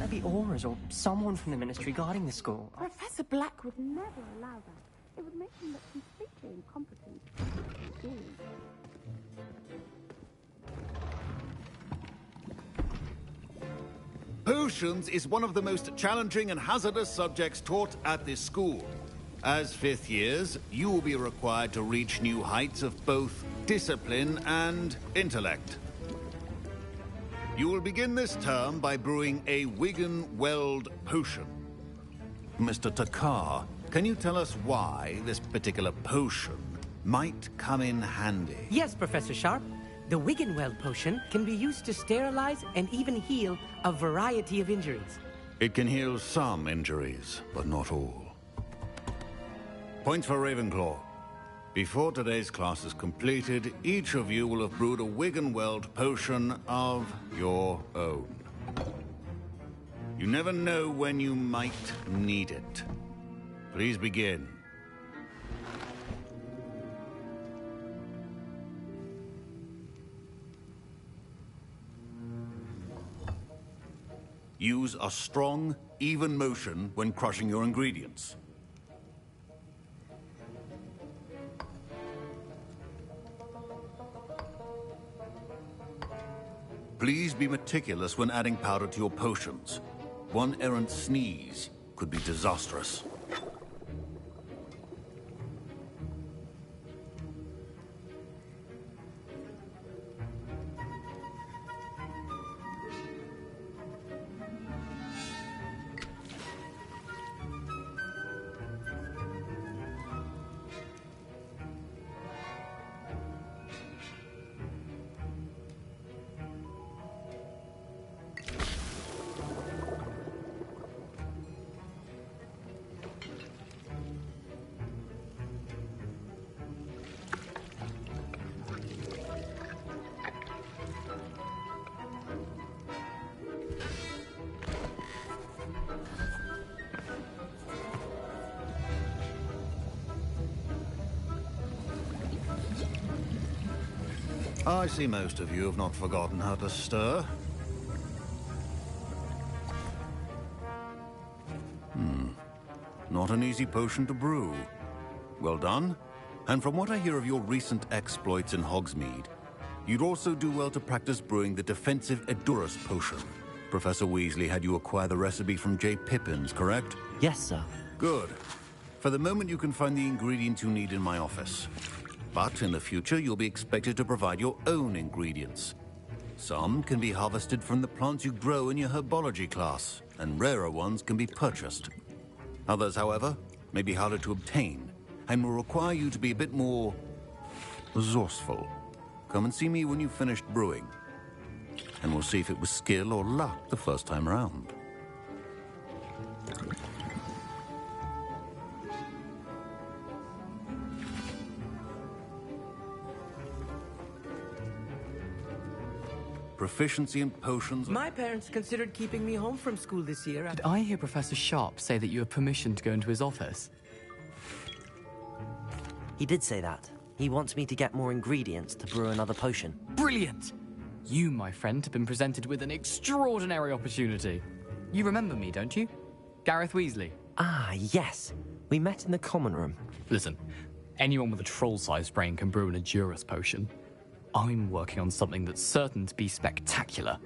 Maybe Auras or someone from the Ministry guarding the school. Professor Black would never allow that. It would make him look completely incompetent. Potions is one of the most challenging and hazardous subjects taught at this school. As fifth years, you will be required to reach new heights of both discipline and intellect. You will begin this term by brewing a Wigan-Weld potion. Mr. Takar, can you tell us why this particular potion might come in handy? Yes, Professor Sharp. The Wigan-Weld potion can be used to sterilize and even heal a variety of injuries. It can heal some injuries, but not all. Points for Ravenclaw. Before today's class is completed, each of you will have brewed a Wigan-Weld potion of your own. You never know when you might need it. Please begin. Use a strong, even motion when crushing your ingredients. Please be meticulous when adding powder to your potions. One errant sneeze could be disastrous. I see most of you have not forgotten how to stir. Not an easy potion to brew. Well done. And from what I hear of your recent exploits in Hogsmeade, you'd also do well to practice brewing the defensive Edurus potion. Professor Weasley had you acquire the recipe from J. Pippins, correct? Yes, sir. Good. For the moment, you can find the ingredients you need in my office. But in the future, you'll be expected to provide your own ingredients. Some can be harvested from the plants you grow in your herbology class, and rarer ones can be purchased. Others, however, may be harder to obtain, and will require you to be a bit more resourceful. Come and see me when you've finished brewing, and we'll see if it was skill or luck the first time around. Proficiency in potions. My parents considered keeping me home from school this year. Did I hear Professor Sharp say that you have permission to go into his office? He did say that. He wants me to get more ingredients to brew another potion. Brilliant! You, my friend, have been presented with an extraordinary opportunity. You remember me, don't you? Gareth Weasley. Ah, yes. We met in the common room. Listen, anyone with a troll-sized brain can brew an Edurus potion. I'm working on something that's certain to be spectacular.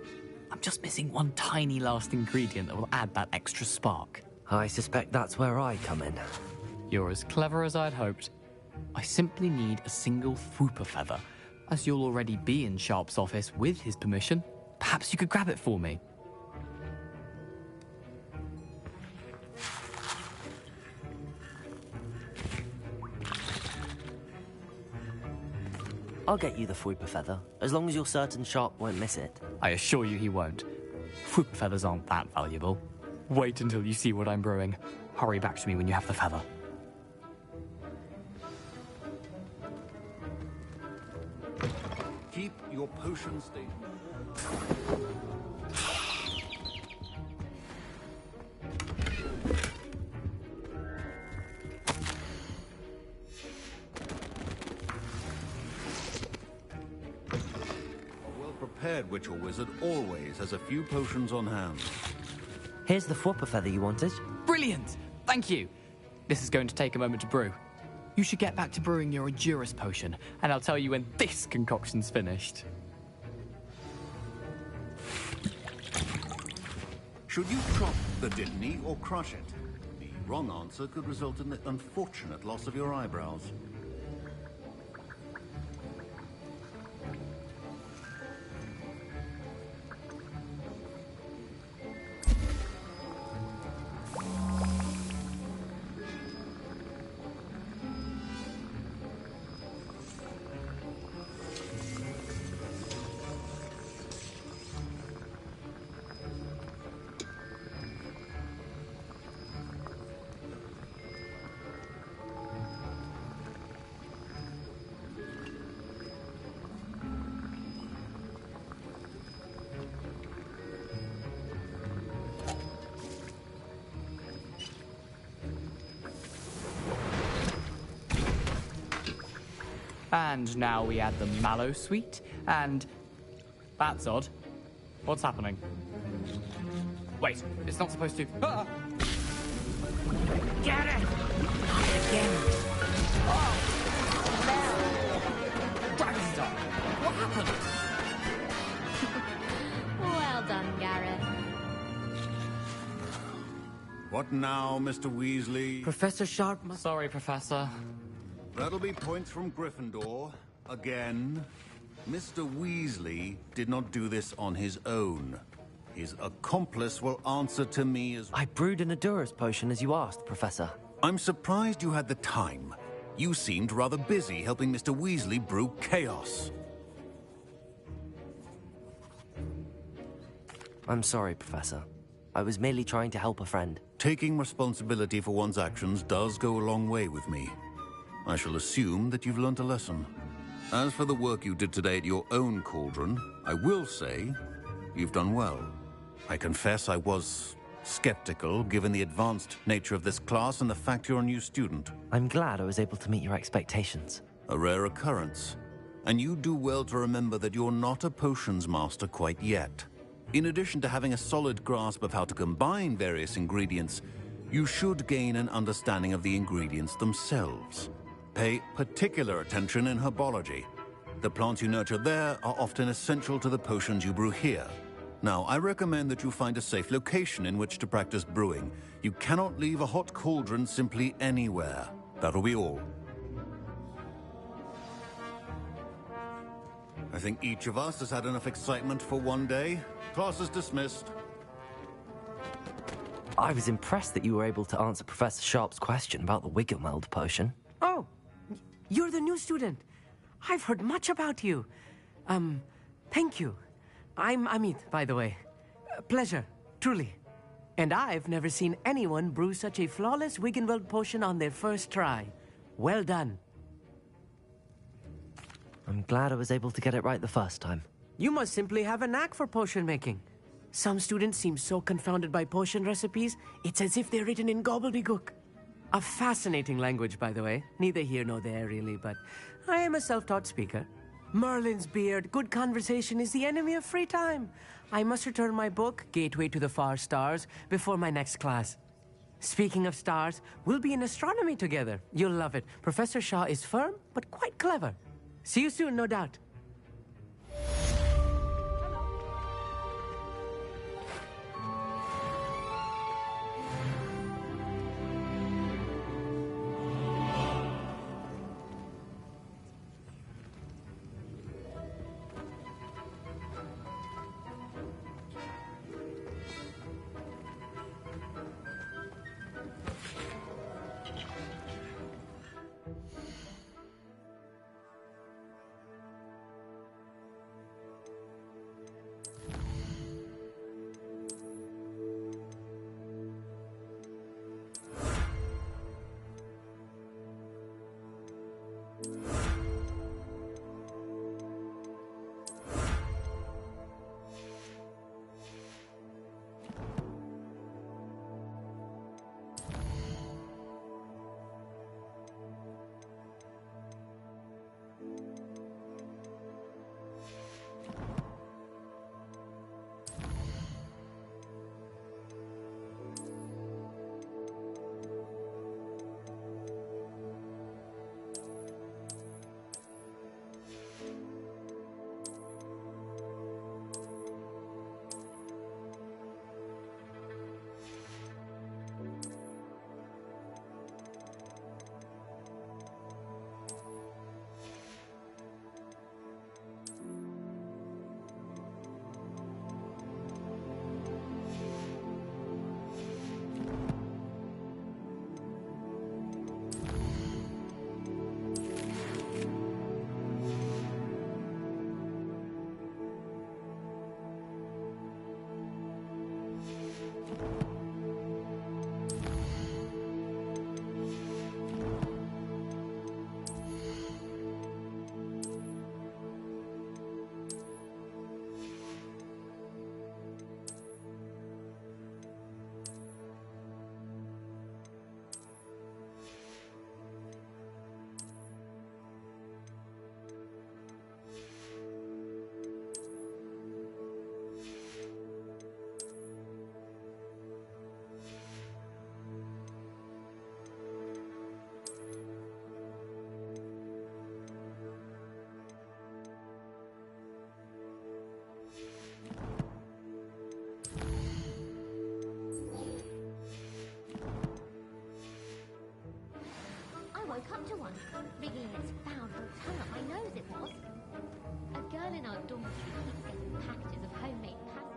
I'm just missing one tiny last ingredient that will add that extra spark. I suspect that's where I come in. You're as clever as I'd hoped. I simply need a single Fwooper feather. As you'll already be in Sharp's office with his permission, perhaps you could grab it for me. I'll get you the Fwooper feather, as long as you're certain Sharp won't miss it. I assure you he won't. Fwooper feathers aren't that valuable. Wait until you see what I'm brewing. Hurry back to me when you have the feather. Keep your potion stable. prepared witch or wizard always has a few potions on hand. Here's the Fwopper feather you wanted. Brilliant! Thank you. This is going to take a moment to brew. You should get back to brewing your Endurus potion, and I'll tell you when this concoction's finished. Should you chop the Dittany or crush it? The wrong answer could result in the unfortunate loss of your eyebrows. And now we add the mallow sweet, and... That's odd. What's happening? Wait, it's not supposed to... Ah! Get it! Again. Oh! Dragonstar! What happened? Well done, Garrett. What now, Mr. Weasley? Professor Sharp... Sorry, Professor. That'll be points from Gryffindor. Again. Mr. Weasley did not do this on his own. His accomplice will answer to me as... I brewed an Endurus potion as you asked, Professor. I'm surprised you had the time. You seemed rather busy helping Mr. Weasley brew chaos. I'm sorry, Professor. I was merely trying to help a friend. Taking responsibility for one's actions does go a long way with me. I shall assume that you've learnt a lesson. As for the work you did today at your own cauldron, I will say you've done well. I confess I was skeptical, given the advanced nature of this class and the fact you're a new student. I'm glad I was able to meet your expectations. A rare occurrence. And you do well to remember that you're not a potions master quite yet. In addition to having a solid grasp of how to combine various ingredients, you should gain an understanding of the ingredients themselves. Pay particular attention in herbology. The plants you nurture there are often essential to the potions you brew here. Now, I recommend that you find a safe location in which to practice brewing. You cannot leave a hot cauldron simply anywhere. That'll be all. I think each of us has had enough excitement for one day. Class is dismissed. I was impressed that you were able to answer Professor Sharp's question about the Wiggenweld potion. Oh, you're the new student. I've heard much about you. Thank you. I'm Amit, by the way. Pleasure, truly. And I've never seen anyone brew such a flawless Wiggenweld potion on their first try. Well done. I'm glad I was able to get it right the first time. You must simply have a knack for potion making. Some students seem so confounded by potion recipes, it's as if they're written in gobbledygook. A fascinating language, by the way. Neither here nor there, really, but I am a self-taught speaker. Merlin's beard, good conversation is the enemy of free time. I must return my book, Gateway to the Far Stars, before my next class. Speaking of stars, we'll be in astronomy together. You'll love it. Professor Shaw is firm, but quite clever. See you soon, no doubt. Wriggling its foul little tongue up my nose, it was. A girl in our dormitory keeps getting packages of homemade pasties.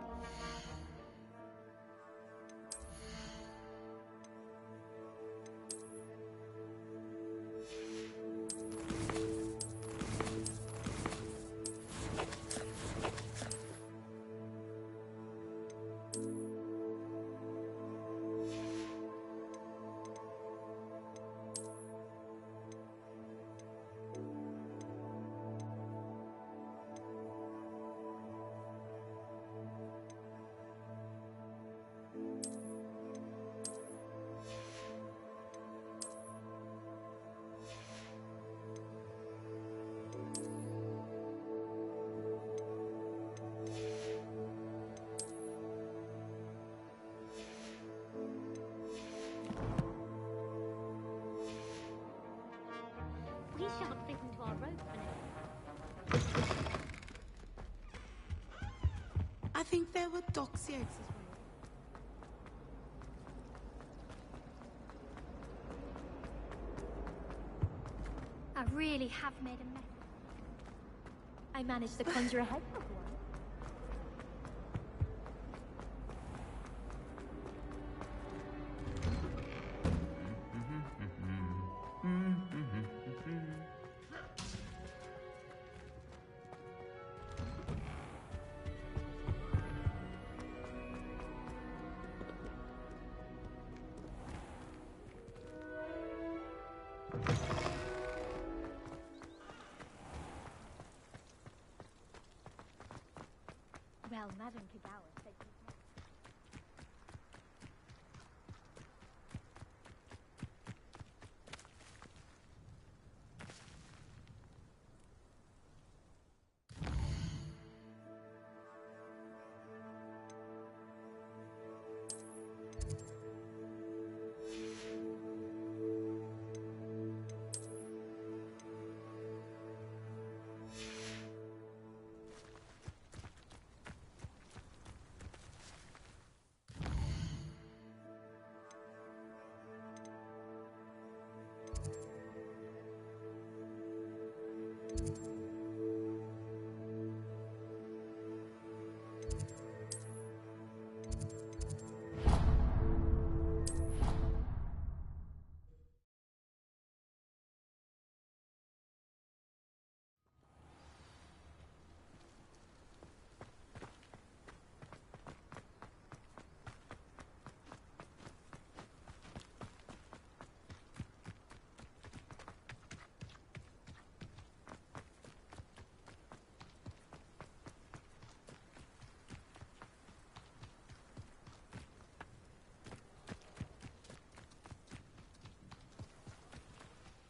We shan't fit into our rope for now. I think there were doxy eggs as well. I really have made a mess. I managed to conjure a head of one. Well, Madame Kagawa said she'd never...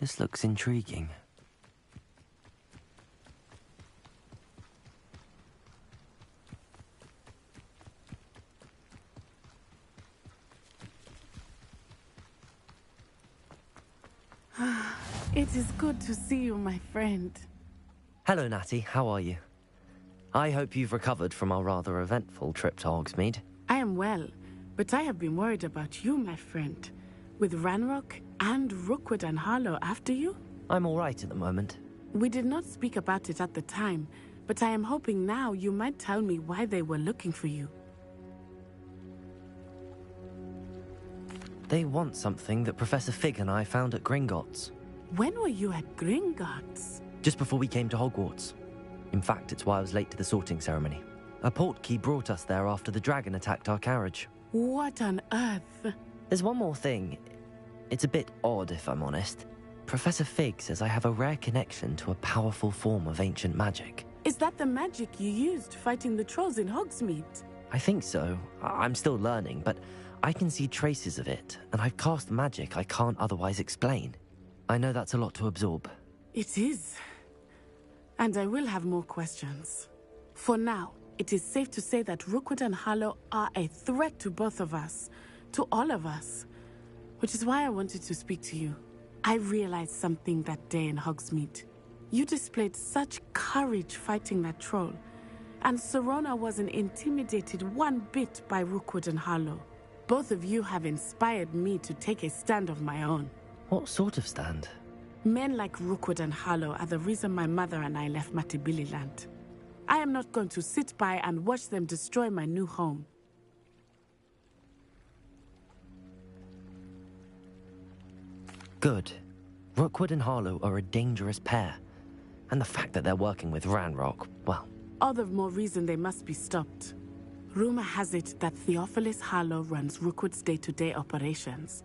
This looks intriguing. It is good to see you, my friend. Hello, Natty. How are you? I hope you've recovered from our rather eventful trip to Hogsmeade. I am well, but I have been worried about you, my friend. With Ranrock and Rookwood and Harlow after you? I'm all right at the moment. We did not speak about it at the time, but I am hoping now you might tell me why they were looking for you. They want something that Professor Fig and I found at Gringotts. When were you at Gringotts? Just before we came to Hogwarts. In fact, it's why I was late to the sorting ceremony. A portkey brought us there after the dragon attacked our carriage. What on earth? There's one more thing. It's a bit odd, if I'm honest. Professor Fig says I have a rare connection to a powerful form of ancient magic. Is that the magic you used fighting the trolls in Hogsmeade? I think so. I'm still learning, but I can see traces of it, and I've cast magic I can't otherwise explain. I know that's a lot to absorb. It is. And I will have more questions. For now, it is safe to say that Rookwood and Harlow are a threat to both of us, to all of us. Which is why I wanted to speak to you. I realized something that day in Hogsmeade. You displayed such courage fighting that troll, and Sirona wasn't intimidated one bit by Rookwood and Harlow. Both of you have inspired me to take a stand of my own. What sort of stand? Men like Rookwood and Harlow are the reason my mother and I left Matibili Land. I am not going to sit by and watch them destroy my new home. Good. Rookwood and Harlow are a dangerous pair. And the fact that they're working with Ranrock, well... All the more reason they must be stopped. Rumor has it that Theophilus Harlow runs Rookwood's day-to-day operations.